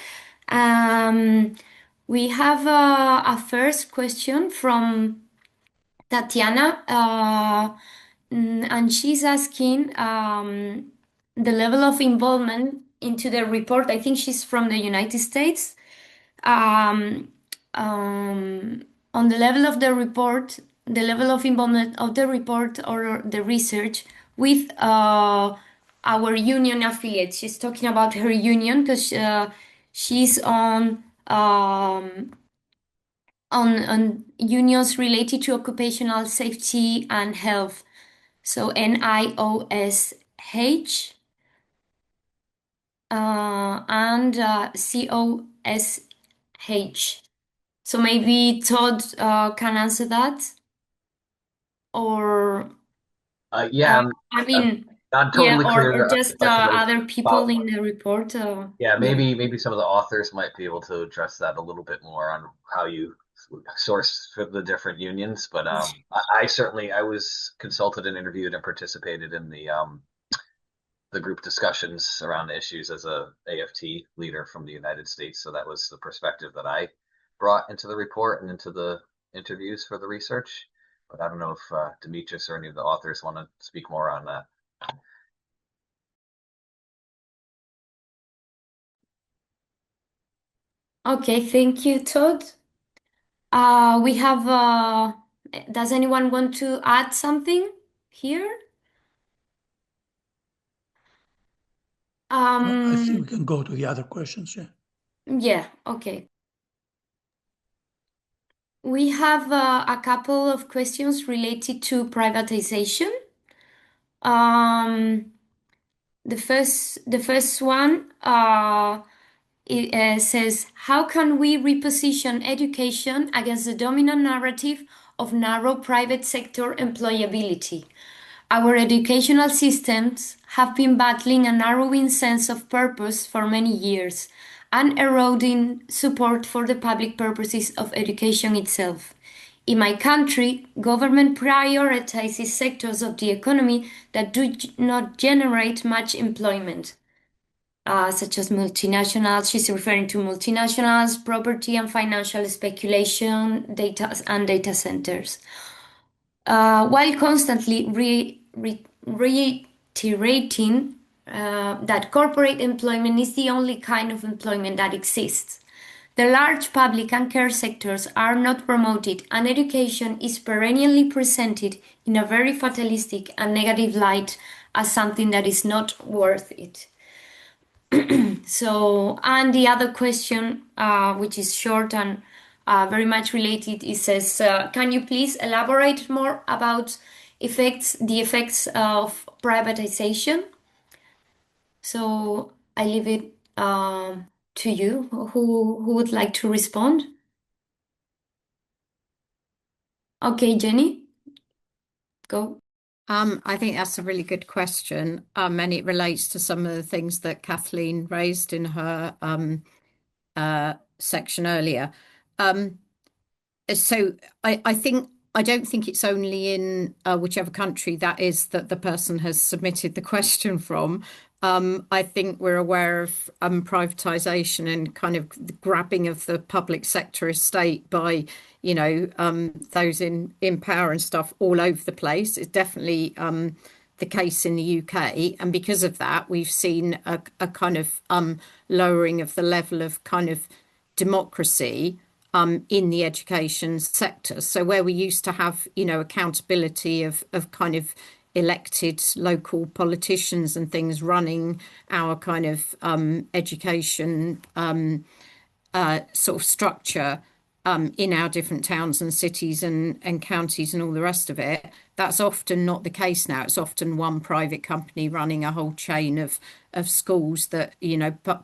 We have a first question from Tatiana, and she's asking the level of involvement into the report. I think she's from the United States. Um, on the level of the report, the level of involvement of the report or the research with our union affiliates. She's talking about her union because she's on unions related to occupational safety and health. So NIOSH and COSH. So maybe Todd can answer that, or Yeah, I mean, not yeah, totally clear. or just other people in the report. Yeah, maybe some of the authors might be able to address that a little bit more on how you source for the different unions. But I certainly I was consulted and interviewed and participated in the group discussions around the issues as a AFT leader from the United States. So that was the perspective that I brought into the report and into the interviews for the research. But I don't know if Demetrius or any of the authors want to speak more on that. Okay, thank you, Todd. We have, does anyone want to add something here? I think we can go to the other questions, yeah. Yeah, okay. We have a couple of questions related to privatization. The first one says, how can we reposition education against the dominant narrative of narrow private sector employability? Our educational systems have been battling a narrowing sense of purpose for many years and eroding support for the public purposes of education itself. In my country, government prioritizes sectors of the economy that do not generate much employment, such as multinationals. She's referring to multinationals, property and financial speculation, data centers. While constantly reiterating that corporate employment is the only kind of employment that exists. The large public and care sectors are not promoted, and education is perennially presented in a very fatalistic and negative light as something that is not worth it. So, and the other question, which is short and very much related, it says, can you please elaborate more about the effects of privatization? So I leave it to you. Who would like to respond? Okay, Jenny, go. I think that's a really good question, and it relates to some of the things that Kathleen raised in her section earlier. So I don't think it's only in whichever country that is that the person has submitted the question from. I think we're aware of privatization and kind of the grabbing of the public sector estate by, those in power and stuff all over the place. It's definitely the case in the UK. And because of that, we've seen a kind of lowering of the level of kind of democracy in the education sector. So where we used to have, accountability of kind of elected local politicians and things running our kind of education sort of structure in our different towns and cities and counties and all the rest of it, that's often not the case now. It's often one private company running a whole chain of schools that,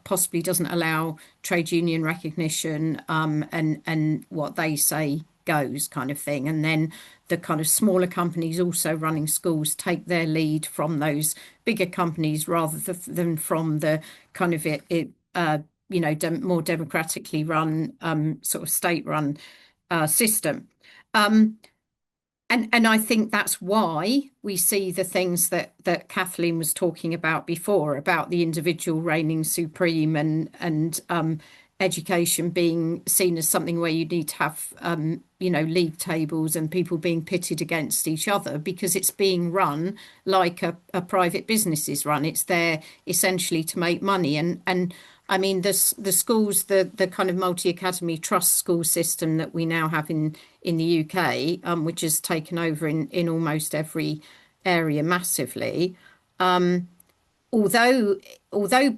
possibly doesn't allow trade union recognition and what they say goes kind of thing. And then the kind of smaller companies also running schools take their lead from those bigger companies rather than from the kind of more democratically run sort of state-run system. And I think that's why we see the things that Kathleen was talking about before, about the individual reigning supreme and education being seen as something where you need to have, league tables and people being pitted against each other, because it's being run like a private business is run. It's there essentially to make money. And I mean, the schools, the kind of multi-academy trust school system that we now have in the UK, which has taken over in almost every area massively. Although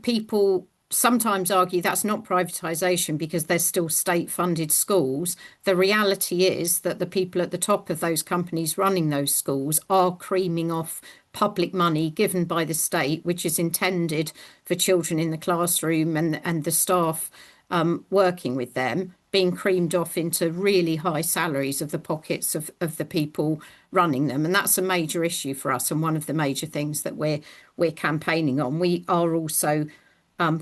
people sometimes argue that's not privatisation because they're still state-funded schools, the reality is that the people at the top of those companies running those schools are creaming off public money given by the state, which is intended for children in the classroom and the staff working with them, being creamed off into really high salaries of the pockets of the people running them. And that's a major issue for us, and one of the major things that we're campaigning on. We are also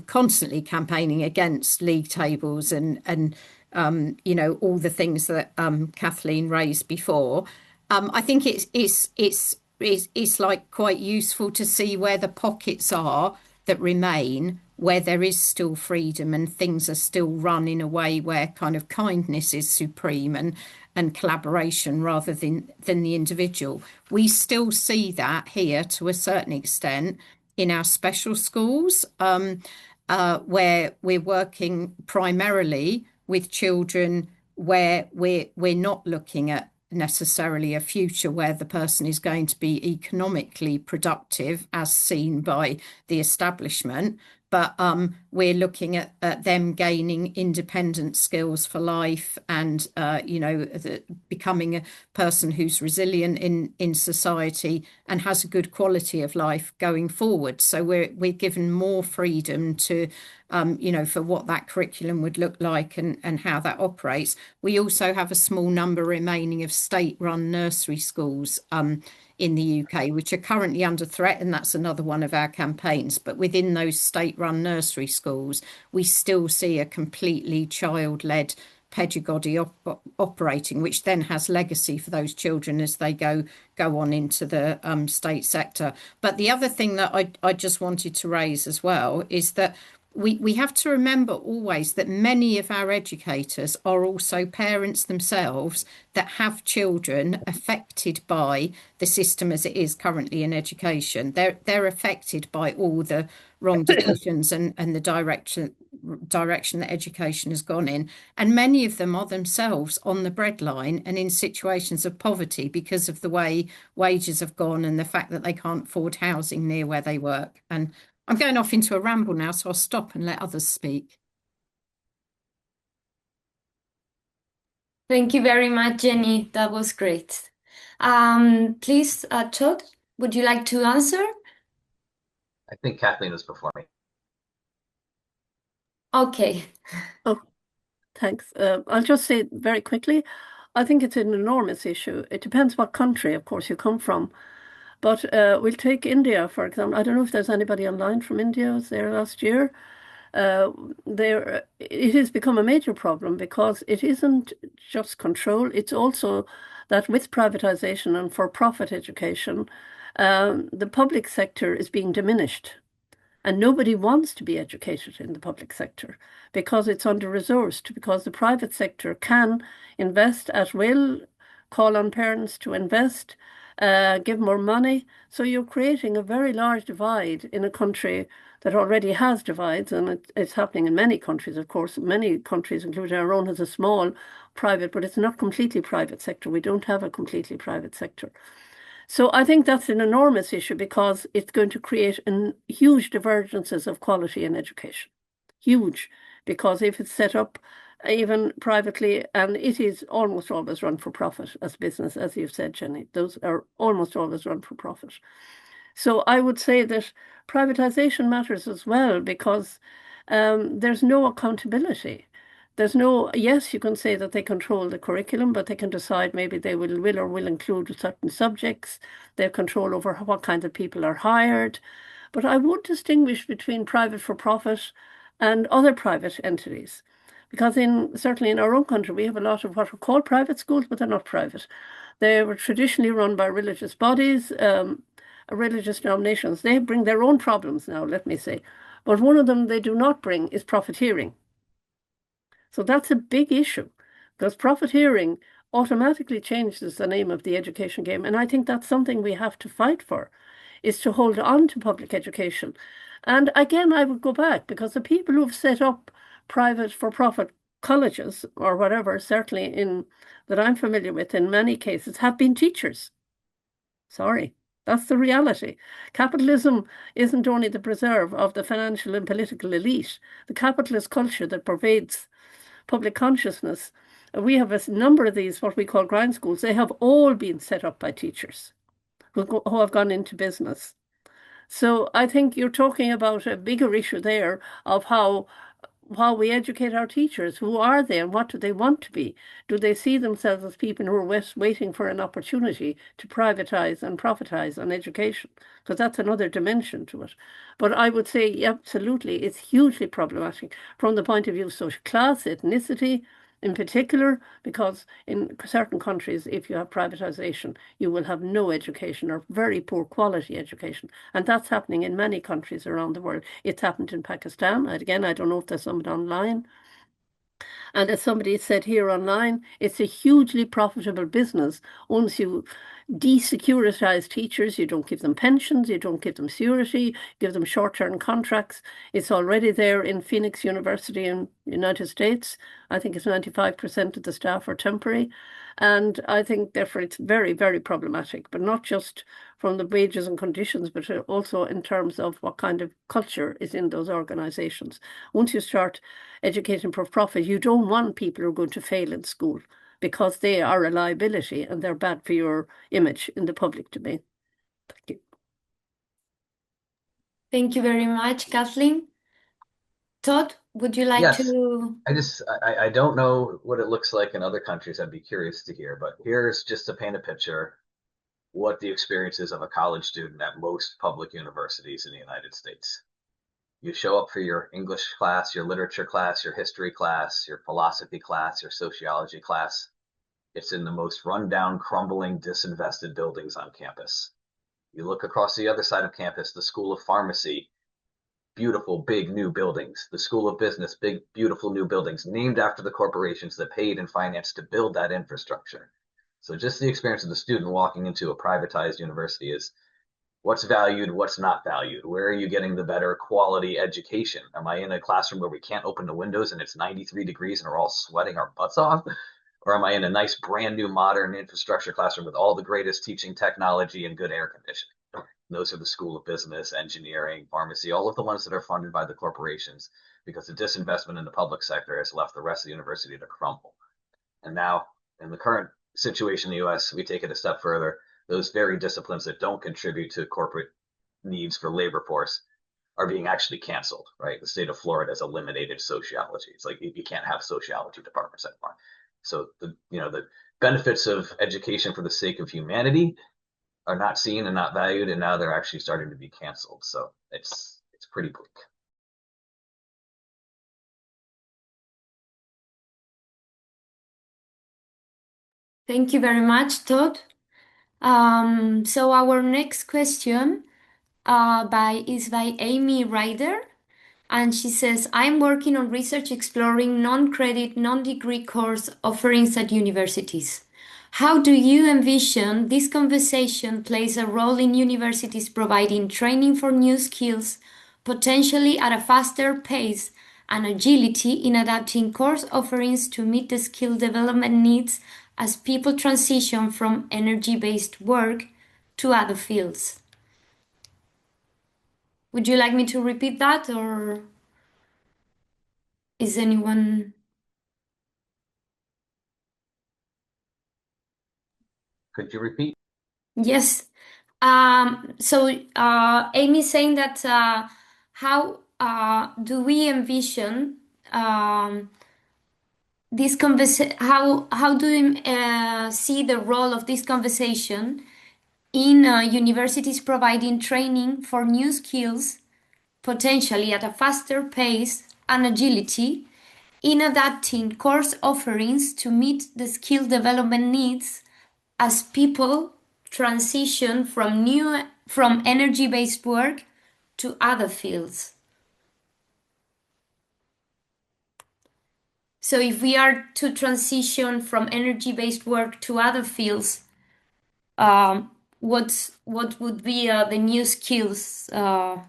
constantly campaigning against league tables and all the things that Kathleen raised before. I think it's like quite useful to see where the pockets are that remain, where there is still freedom and things are still run in a way where kind of kindness is supreme and collaboration rather than the individual. We still see that here to a certain extent in our special schools, where we're working primarily with children where we're not looking at necessarily a future where the person is going to be economically productive as seen by the establishment, but we're looking at them gaining independent skills for life and, becoming a person who's resilient in society and has a good quality of life going forward. So we're given more freedom to, for what that curriculum would look like and how that operates. We also have a small number remaining of state-run nursery schools in the UK, which are currently under threat, and that's another one of our campaigns. But within those state-run nursery schools, we still see a completely child-led pedagogy operating, which then has legacy for those children as they go on into the state sector. But the other thing that I just wanted to raise as well is that we have to remember always that many of our educators are also parents themselves that have children affected by the system as it is currently in education. They're affected by all the wrong decisions and the direction that education has gone in. And many of them are themselves on the breadline and in situations of poverty because of the way wages have gone and the fact that they can't afford housing near where they work. And I'm going off into a ramble now, so I'll stop and let others speak. Thank you very much, Jenny. That was great. Please, Todd, would you like to answer? I think Kathleen was before me. Okay. Oh, thanks. I'll just say very quickly, I think it's an enormous issue. It depends what country, of course, you come from. But we'll take India, for example. I don't know if there's anybody online from India who was there last year. It has become a major problem because it isn't just control. It's also that with privatization and for-profit education, the public sector is being diminished. And nobody wants to be educated in the public sector because it's under-resourced, because the private sector can invest at will, call on parents to invest, give more money. So you're creating a very large divide in a country that already has divides, and it's happening in many countries, of course. Many countries, including our own, has a small private, but it's not completely private sector. We don't have a completely private sector. So I think that's an enormous issue because it's going to create huge divergences of quality in education. Huge, because if it's set up even privately, and it is almost always run for profit as business, as you've said, Jenny, those are almost always run for profit. So I would say that privatization matters as well because there's no accountability. There's no, yes, you can say that they control the curriculum, but they can decide maybe they will or will include certain subjects. They have control over what kind of people are hired. But I would distinguish between private for profit and other private entities. Because certainly in our own country, we have a lot of what are called private schools, but they're not private. They were traditionally run by religious bodies, religious denominations. They bring their own problems now, let me say. But one of them they do not bring is profiteering. So that's a big issue because profiteering automatically changes the name of the education game. And I think that's something we have to fight for, is to hold on to public education. And again, I would go back because the people who've set up private for-profit colleges or whatever, certainly that I'm familiar with in many cases, have been teachers. Sorry. That's the reality. Capitalism isn't only the preserve of the financial and political elite. The capitalist culture that pervades public consciousness. We have a number of these, what we call grind schools. They have all been set up by teachers who have gone into business. So I think you're talking about a bigger issue there of how we educate our teachers. Who are they and what do they want to be? Do they see themselves as people who are waiting for an opportunity to privatize and profitize on education? Because that's another dimension to it. But I would say absolutely, it's hugely problematic from the point of view of social class, ethnicity, in particular, because in certain countries, if you have privatization, you will have no education or very poor quality education. And that's happening in many countries around the world. It's happened in Pakistan. Again, I don't know if there's somebody online. And as somebody said here online, it's a hugely profitable business once you desecuritize teachers. You don't give them pensions, you don't give them security, give them short-term contracts. It's already there in Phoenix University in the United States. I think it's 95% of the staff are temporary. And I think therefore it's very, very problematic, but not just from the wages and conditions, but also in terms of what kind of culture is in those organizations. Once you start educating for profit, you don't want people who are going to fail in school, because they are a liability and they're bad for your image in the public domain. Thank you. Thank you very much, Kathleen. Todd, would you like Yes. to? I don't know what it looks like in other countries. I'd be curious to hear, but here's just to paint a picture what the experience is of a college student at most public universities in the United States. You show up for your English class, your literature class, your history class, your philosophy class, your sociology class. It's in the most rundown, crumbling, disinvested buildings on campus. You look across the other side of campus, the School of Pharmacy, beautiful, big new buildings. The School of Business, big, beautiful new buildings named after the corporations that paid and financed to build that infrastructure. So just the experience of the student walking into a privatized university is what's valued, what's not valued. Where are you getting the better quality education? Am I in a classroom where we can't open the windows and it's 93 degrees and we're all sweating our butts off? Or am I in a nice brand new modern infrastructure classroom with all the greatest teaching technology and good air conditioning? Those are the School of Business, Engineering, Pharmacy, all of the ones that are funded by the corporations, because the disinvestment in the public sector has left the rest of the university to crumble. And now, in the current situation in the US, we take it a step further. Those very disciplines that don't contribute to corporate needs for labor force are being actually canceled, right? The state of Florida has eliminated sociology. It's like you can't have sociology departments anymore. So the benefits of education for the sake of humanity are not seen and not valued, and now they're actually starting to be canceled. So it's pretty bleak. Thank you very much, Todd. So our next question is by Amy Ryder, and she says, I'm working on research exploring non-credit, non-degree course offerings at universities. How do you envision this conversation plays a role in universities providing training for new skills, potentially at a faster pace, and agility in adapting course offerings to meet the skill development needs as people transition from energy-based work to other fields? Would you like me to repeat that, or is anyone? Could you repeat? Yes. So Amy's saying that how do we envision this conversation? How do we see the role of this conversation in universities providing training for new skills, potentially at a faster pace and agility, in adapting course offerings to meet the skill development needs as people transition from energy-based work to other fields? So if we are to transition from energy-based work to other fields, what would be the new skills? I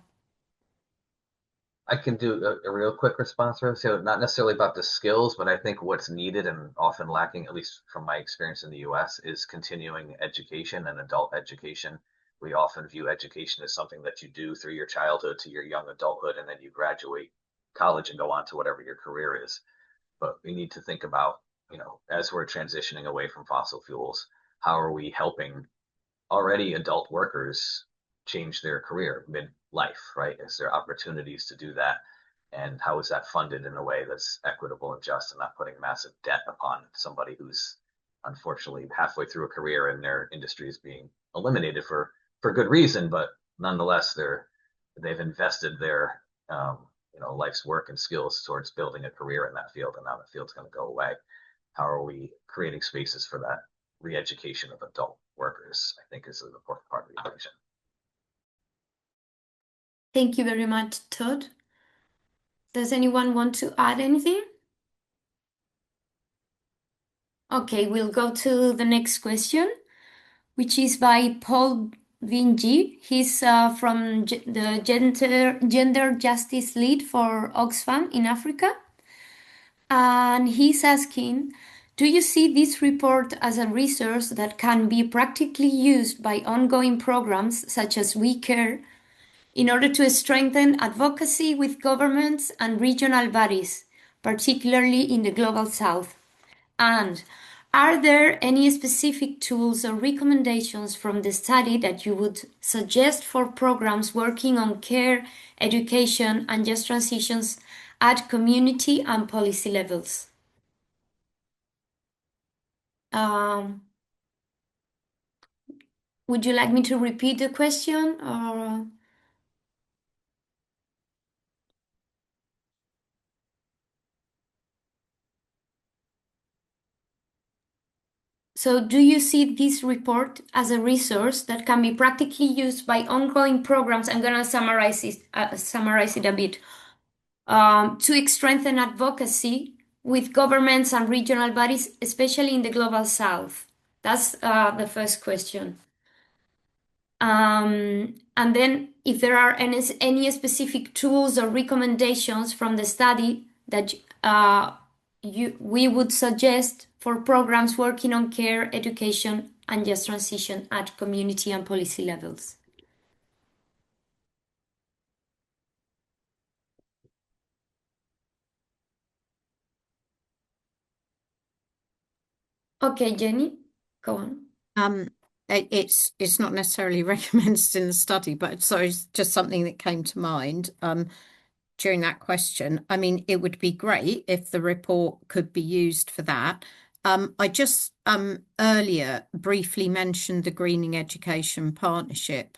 can do a real quick response, Rose. So not necessarily about the skills, but I think what's needed and often lacking, at least from my experience in the US, is continuing education and adult education. We often view education as something that you do through your childhood to your young adulthood, and then you graduate college and go on to whatever your career is. But we need to think about, as we're transitioning away from fossil fuels, how are we helping already adult workers change their career midlife, right? Is there opportunities to do that? And how is that funded in a way that's equitable and just and not putting massive debt upon somebody who's unfortunately halfway through a career and their industry is being eliminated for good reason, but nonetheless they've invested their life's work and skills towards building a career in that field, and now the field's going to go away. How are we creating spaces for that re-education of adult workers? I think is an important part of the equation. Thank you very much, Todd. Does anyone want to add anything? Okay, we'll go to the next question. which is by Paul Vinji. He's from the Gender Justice Lead for Oxfam in Africa. And he's asking, do you see this report as a resource that can be practically used by ongoing programs such as We Care in order to strengthen advocacy with governments and regional bodies, particularly in the Global South? And are there any specific tools or recommendations from the study that you would suggest for programs working on care, education, and just transitions at community and policy levels? Would you like me to repeat the question or? So do you see this report as a resource that can be practically used by ongoing programs? I'm going to summarize it a bit. To strengthen advocacy with governments and regional bodies, especially in the Global South? That's the first question. And then if there are any specific tools or recommendations from the study that we would suggest for programs working on care, education, and just transition at community and policy levels. Okay, Jenny, go on. It's not necessarily recommended in the study, but so it's just something that came to mind during that question. I mean, it would be great if the report could be used for that. I just earlier briefly mentioned the Greening Education Partnership,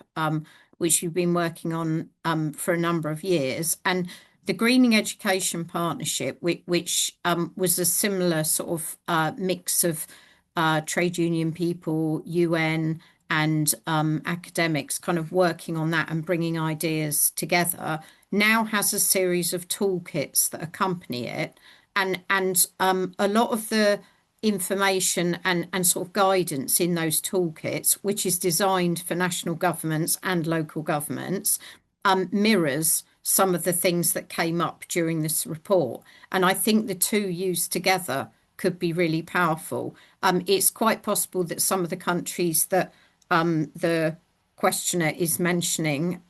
which you've been working on for a number of years. And the Greening Education Partnership, which was a similar sort of mix of trade union people, UN, and academics kind of working on that and bringing ideas together, now has a series of toolkits that accompany it. And a lot of the information and sort of guidance in those toolkits, which is designed for national governments and local governments, mirrors some of the things that came up during this report. And I think the two used together could be really powerful. It's quite possible that some of the countries that the questioner is mentioning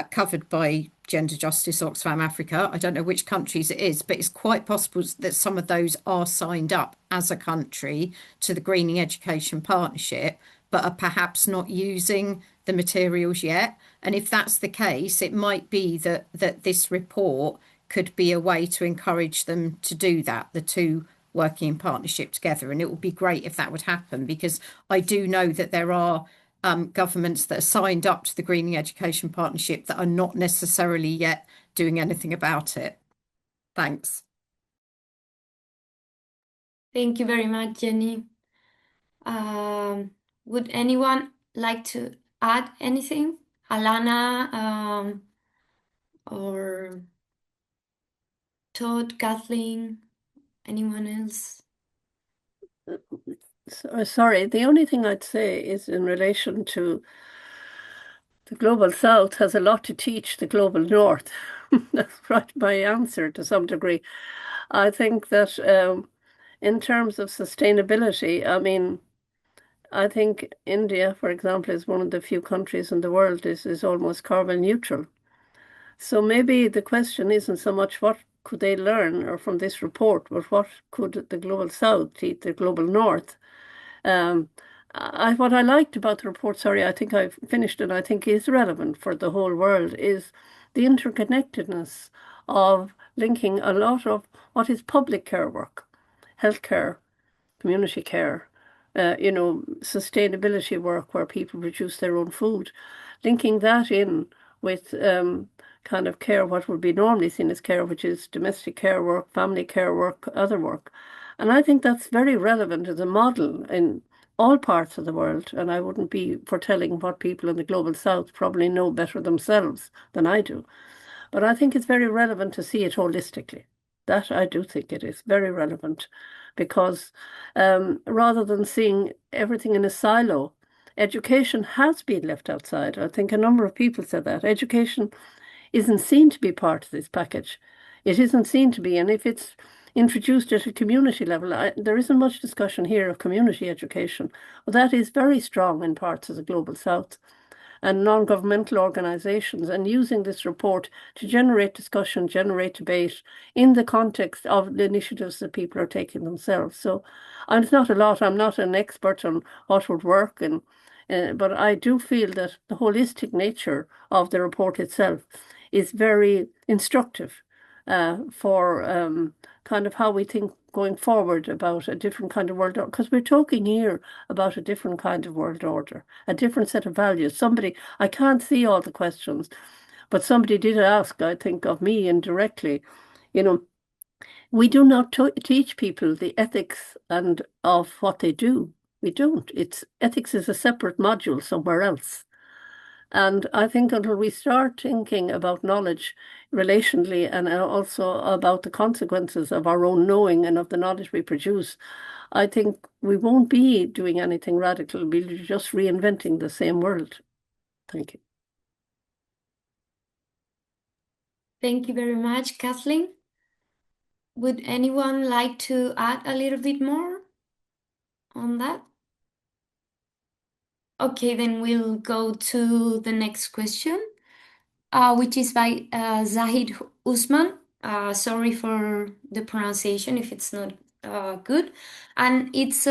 covered by Gender Justice Oxfam Africa. I don't know which countries it is, but it's quite possible that some of those are signed up as a country to the Greening Education Partnership, but are perhaps not using the materials yet. And if that's the case, it might be that this report could be a way to encourage them to do that, the two working in partnership together. And it would be great if that would happen, because I do know that there are governments that are signed up to the Greening Education Partnership that are not necessarily yet doing anything about it. Thanks. Thank you very much, Jenny. Would anyone like to add anything? Alana or Todd, Kathleen, anyone else? Sorry, the only thing I'd say is in relation to the Global South has a lot to teach the Global North. That's right, my answer to some degree. I think that in terms of sustainability, I mean, I think India, for example, is one of the few countries in the world is almost carbon neutral. So maybe the question isn't so much what could they learn or from this report, but what could the Global South teach the Global North? What I liked about the report, sorry, I think I've finished it, I think is relevant for the whole world, is the interconnectedness of linking a lot of what is public care work, healthcare, community care, sustainability work where people produce their own food, linking that in with kind of care, what would be normally seen as care, which is domestic care work, family care work, other work. And I think that's very relevant as a model in all parts of the world. And I wouldn't be foretelling what people in the Global South probably know better themselves than I do. But I think it's very relevant to see it holistically. That I do think it is very relevant, because rather than seeing everything in a silo, education has been left outside. I think a number of people said that. Education isn't seen to be part of this package. It isn't seen to be. And if it's introduced at a community level, there isn't much discussion here of community education. But that is very strong in parts of the Global South and non-governmental organizations, and using this report to generate discussion, generate debate in the context of the initiatives that people are taking themselves. So it's not a lot. I'm not an expert on what would work, but I do feel that the holistic nature of the report itself is very instructive for kind of how we think going forward about a different kind of world order, because we're talking here about a different kind of world order, a different set of values. I can't see all the questions, but somebody did ask, I think, of me indirectly, we do not teach people the ethics and of what they do. We don't. Ethics is a separate module somewhere else. And I think until we start thinking about knowledge relationally, and also about the consequences of our own knowing and of the knowledge we produce, I think we won't be doing anything radical. We'll be just reinventing the same world. Thank you. Thank you very much, Kathleen. Would anyone like to add a little bit more on that? Okay, then we'll go to the next question, which is by Zahid Usman. Sorry for the pronunciation if it's not good. And it's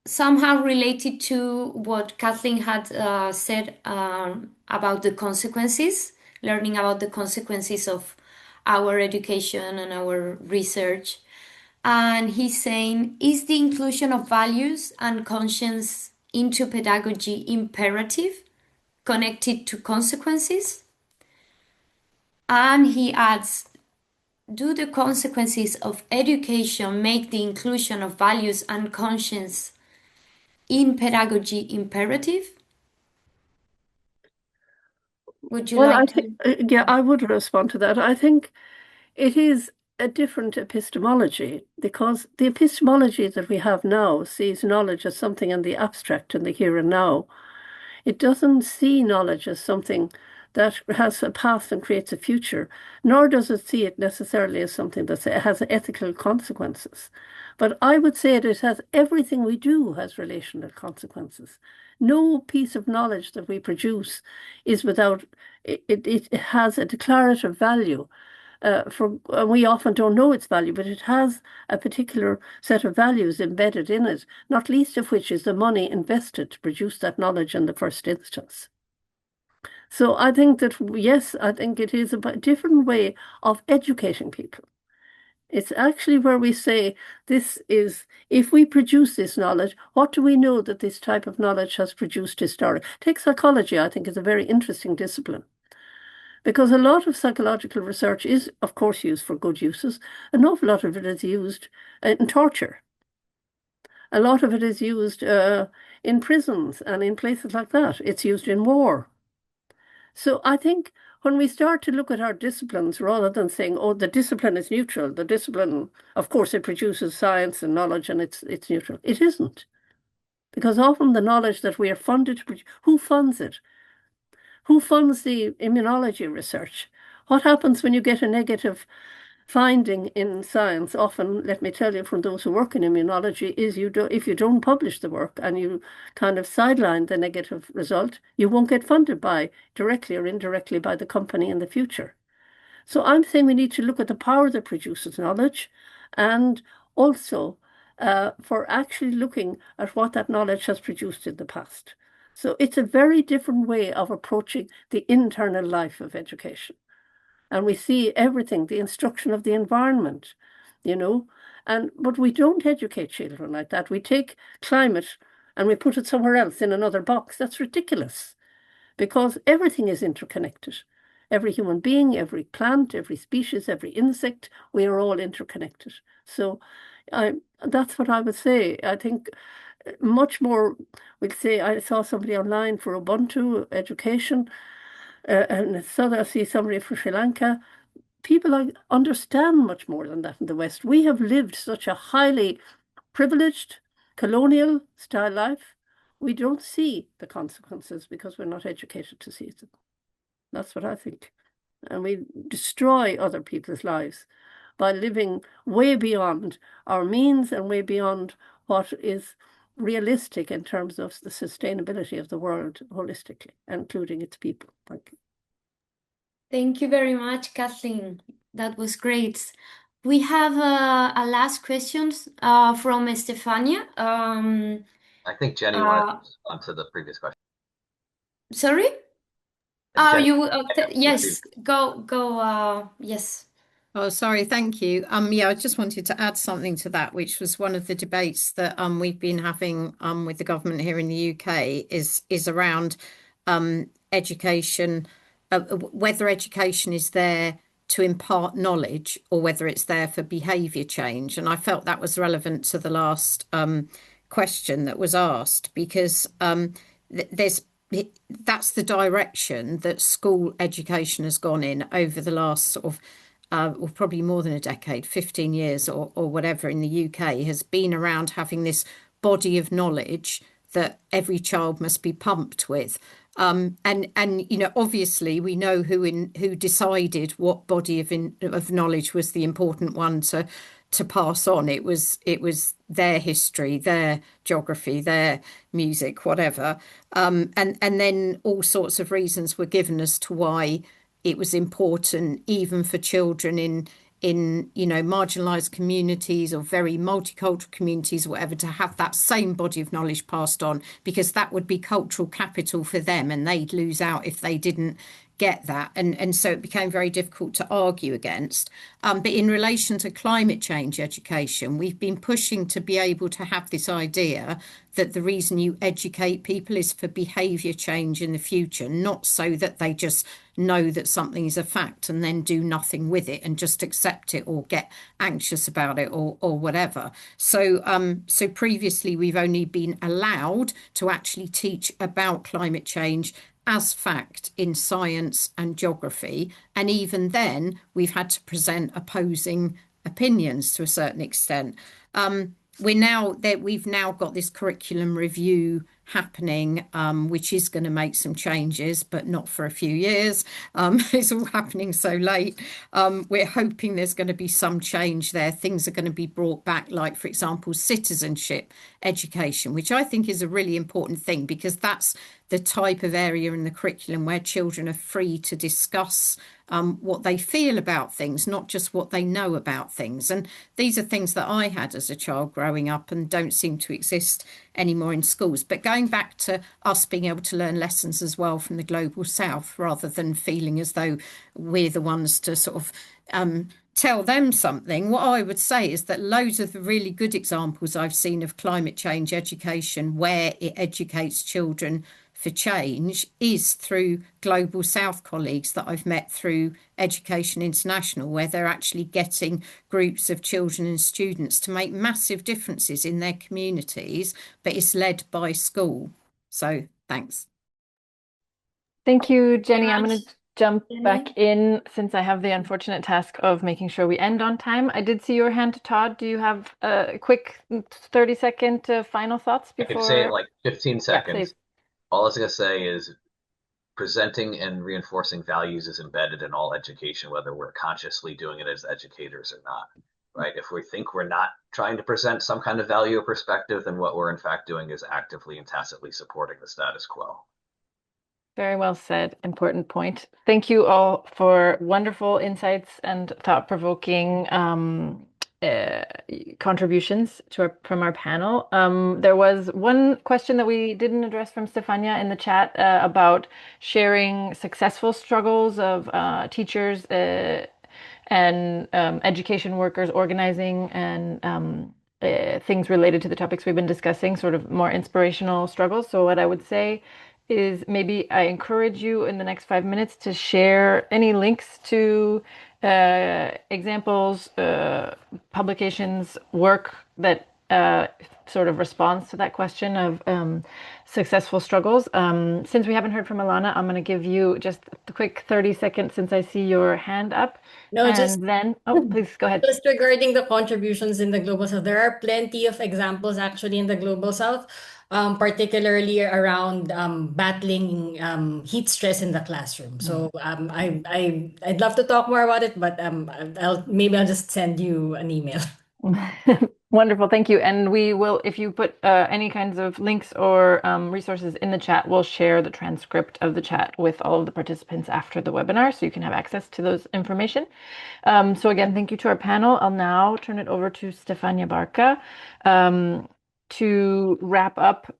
somehow related to what Kathleen had said about the consequences, learning about the consequences of our education and our research. And he's saying, is the inclusion of values and conscience into pedagogy imperative, connected to consequences? And he adds, do the consequences of education make the inclusion of values and conscience in pedagogy imperative? Would you like to? Yeah, I would respond to that. I think it is a different epistemology, because the epistemology that we have now sees knowledge as something in the abstract, in the here and now. It doesn't see knowledge as something that has a past and creates a future, nor does it see it necessarily as something that has ethical consequences. But I would say that everything we do has relational consequences. No piece of knowledge that we produce is without, it has a declarative value. We often don't know its value, but it has a particular set of values embedded in it, not least of which is the money invested to produce that knowledge in the first instance. So I think that, yes, I think it is a different way of educating people. It's actually where we say, if we produce this knowledge, what do we know that this type of knowledge has produced historically? Take psychology, I think, is a very interesting discipline, because a lot of psychological research is, of course, used for good uses. An awful lot of it is used in torture. A lot of it is used in prisons and in places like that. It's used in war. So I think when we start to look at our disciplines, rather than saying, oh, the discipline is neutral, the discipline, of course, it produces science and knowledge and it's neutral. It isn't. Because often the knowledge that we are funded to produce, who funds it? Who funds the immunology research? What happens when you get a negative finding in science? Often, let me tell you from those who work in immunology, is if you don't publish the work and you kind of sideline the negative result, you won't get funded directly or indirectly by the company in the future. So I'm saying we need to look at the power that produces knowledge, and also for actually looking at what that knowledge has produced in the past. So it's a very different way of approaching the internal life of education. And we see everything, the instruction of the environment, but we don't educate children like that. We take climate and we put it somewhere else in another box. That's ridiculous, because everything is interconnected. Every human being, every plant, every species, every insect, we are all interconnected. So that's what I would say. I think much more, we'll say, I saw somebody online for Ubuntu education, and I see somebody from Sri Lanka. people understand much more than that in the West. We have lived such a highly privileged colonial style life. We don't see the consequences because we're not educated to see them. That's what I think. And we destroy other people's lives by living way beyond our means and way beyond what is realistic in terms of the sustainability of the world holistically, including its people. Thank you. Thank you very much, Kathleen. That was great. We have a last question from Estefania. I think Jenny wanted to respond to the previous question. Sorry? Oh, Jenny, yes, go, yes. Oh, sorry, thank you. Yeah, I just wanted to add something to that, which was one of the debates that we've been having with the government here in the UK is around education, whether education is there to impart knowledge or whether it's there for behaviour change. And I felt that was relevant to the last question that was asked, because that's the direction that school education has gone in over the last sort of or probably more than a decade, 15 years or whatever in the UK, has been around having this body of knowledge that every child must be pumped with. And obviously we know who decided what body of knowledge was the important one to pass on. It was their history, their geography, their music, whatever. And then all sorts of reasons were given as to why it was important, even for children in marginalized communities or very multicultural communities or whatever, to have that same body of knowledge passed on, because that would be cultural capital for them and they'd lose out if they didn't get that. And so it became very difficult to argue against. But in relation to climate change education, we've been pushing to be able to have this idea that the reason you educate people is for behaviour change in the future, not so that they just know that something is a fact and then do nothing with it and just accept it or get anxious about it or whatever. So previously we've only been allowed to actually teach about climate change as fact in science and geography. And even then, we've had to present opposing opinions to a certain extent. We've now got this curriculum review happening, which is going to make some changes, but not for a few years. It's all happening so late. We're hoping there's going to be some change there. Things are going to be brought back, like, for example, citizenship education, which I think is a really important thing, because that's the type of area in the curriculum where children are free to discuss what they feel about things, not just what they know about things. And these are things that I had as a child growing up and don't seem to exist anymore in schools. But going back to us being able to learn lessons as well from the global south, rather than feeling as though we're the ones to sort of tell them something, what I would say is that loads of the really good examples I've seen of climate change education where it educates children for change is through Global South colleagues that I've met through Education International, where they're actually getting groups of children and students to make massive differences in their communities, but it's led by school. So thanks. Thank you, Jenny. I'm going to jump back in since I have the unfortunate task of making sure we end on time. I did see your hand, Todd. Do you have a quick 30-second final thoughts before? I could say it like 15 seconds. Yeah, please. All I was going to say is presenting and reinforcing values is embedded in all education, whether we're consciously doing it as educators or not, right? If we think we're not trying to present some kind of value or perspective, then what we're in fact doing is actively and tacitly supporting the status quo. Very well said. Important point. Thank you all for wonderful insights and thought-provoking contributions from our panel. There was one question that we didn't address from Stefania in the chat about sharing successful struggles of teachers and education workers organizing and things related to the topics we've been discussing, sort of more inspirational struggles. So what I would say is maybe I encourage you in the next 5 minutes to share any links to examples, publications, work that sort of response to that question of successful struggles. Since we haven't heard from Alana, I'm going to give you just a quick 30 seconds since I see your hand up. No, just And then, oh, please go ahead. just regarding the contributions in the Global South, there are plenty of examples actually in the Global South, particularly around battling heat stress in the classroom. So I'd love to talk more about it, but I'll just send you an email. Wonderful, thank you. And we will, if you put any kinds of links or resources in the chat, we'll share the transcript of the chat with all of the participants after the webinar, so you can have access to those information. So again, thank you to our panel. I'll now turn it over to Stefania Barca to wrap up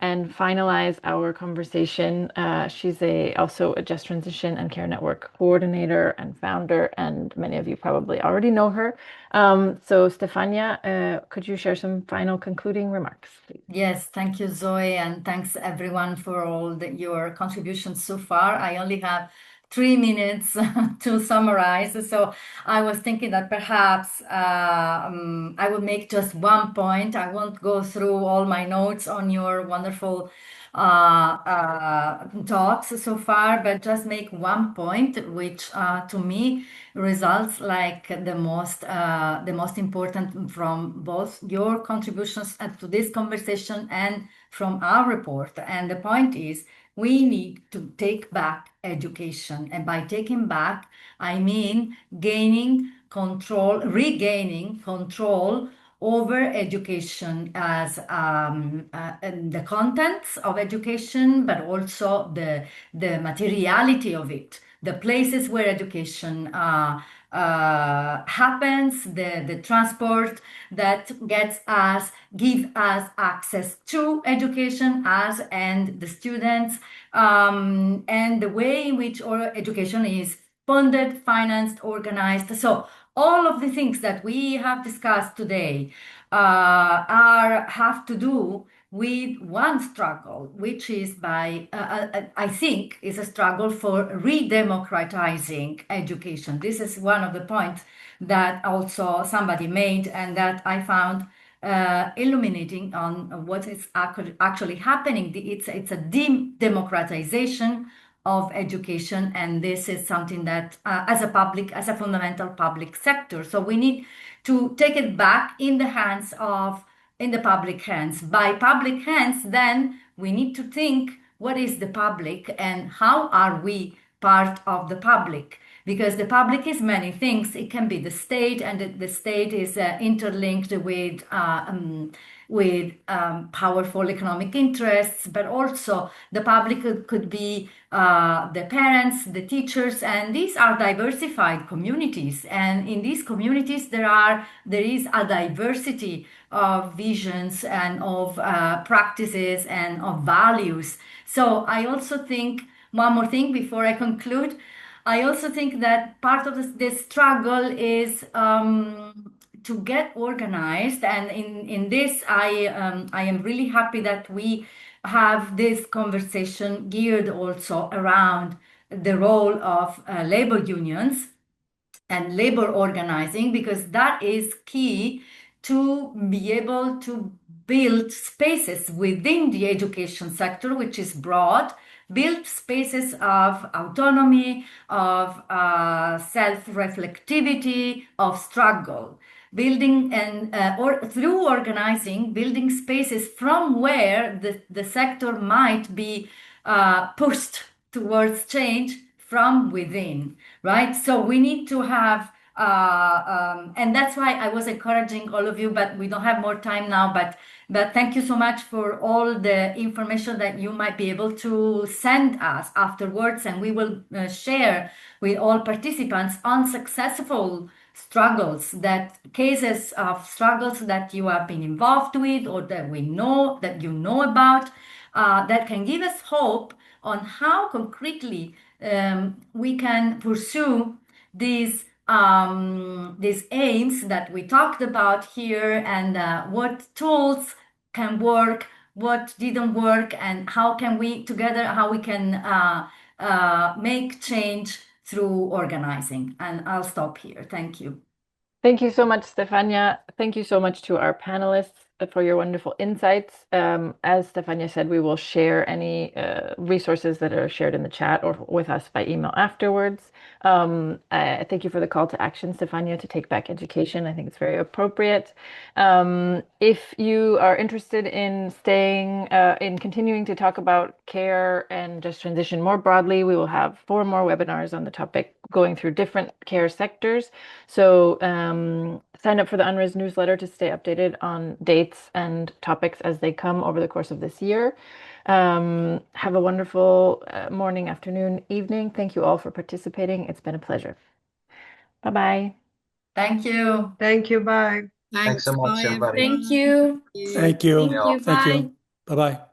and finalize our conversation. She's also a Just Transition and Care Network coordinator and founder, and many of you probably already know her. So Stefania, could you share some final concluding remarks, please? Yes, thank you, Zoe, and thanks everyone for all your contributions so far. I only have 3 minutes to summarize. So I was thinking that perhaps I will make just one point. I won't go through all my notes on your wonderful talks so far, but just make one point, which to me results like the most important from both your contributions to this conversation and from our report. And the point is, we need to take back education. And by taking back, I mean gaining control, regaining control over education as the contents of education, but also the materiality of it, the places where education happens, the transport that give us access to education and the students, and the way in which our education is funded, financed, organized. So all of the things that we have discussed today have to do with one struggle, which is I think, is a struggle for redemocratizing education. This is one of the points that also somebody made and that I found illuminating on what is actually happening. It's a democratization of education, and this is something that as a fundamental public sector. So we need to take it back in the public hands. By public hands, then we need to think, what is the public and how are we part of the public? Because the public is many things. It can be the state, and the state is interlinked with powerful economic interests, but also the public could be the parents, the teachers, and these are diversified communities. And in these communities, there is a diversity of visions and of practices and of values. So I also think, one more thing before I conclude, I also think that part of this struggle is to get organized, and in this I am really happy that we have this conversation geared also around the role of labor unions and labor organizing, because that is key to be able to build spaces within the education sector, which is broad, build spaces of autonomy, of self-reflectivity, of struggle, building and or through organizing, building spaces from where the sector might be pushed towards change from within, right? So we need to have and that's why I was encouraging all of you, but we don't have more time now, but thank you so much for all the information that you might be able to send us afterwards, and we will share with all participants unsuccessful cases of struggles that you have been involved with, or that you know about, that can give us hope on how concretely we can pursue these aims that we talked about here, and what tools can work, what didn't work, and how we can make change through organizing. And I'll stop here. Thank you. Thank you so much, Stefania. Thank you so much to our panelists for your wonderful insights. As Stefania said, we will share any resources that are shared in the chat or with us by email afterwards. Thank you for the call to action, Stefania, to take back education. I think it's very appropriate. If you are interested in in continuing to talk about care and just transition more broadly, we will have 4 more webinars on the topic going through different care sectors. So sign up for the Unres newsletter to stay updated on dates and topics as they come over the course of this year. Have a wonderful morning, afternoon, evening. Thank you all for participating. It's been a pleasure. Bye-bye. Thank you. Thank you. Bye. Thanks so much, Bye, everybody. everyone. Thank you. Thank you. Thank you. Thank Bye. you. Bye-bye.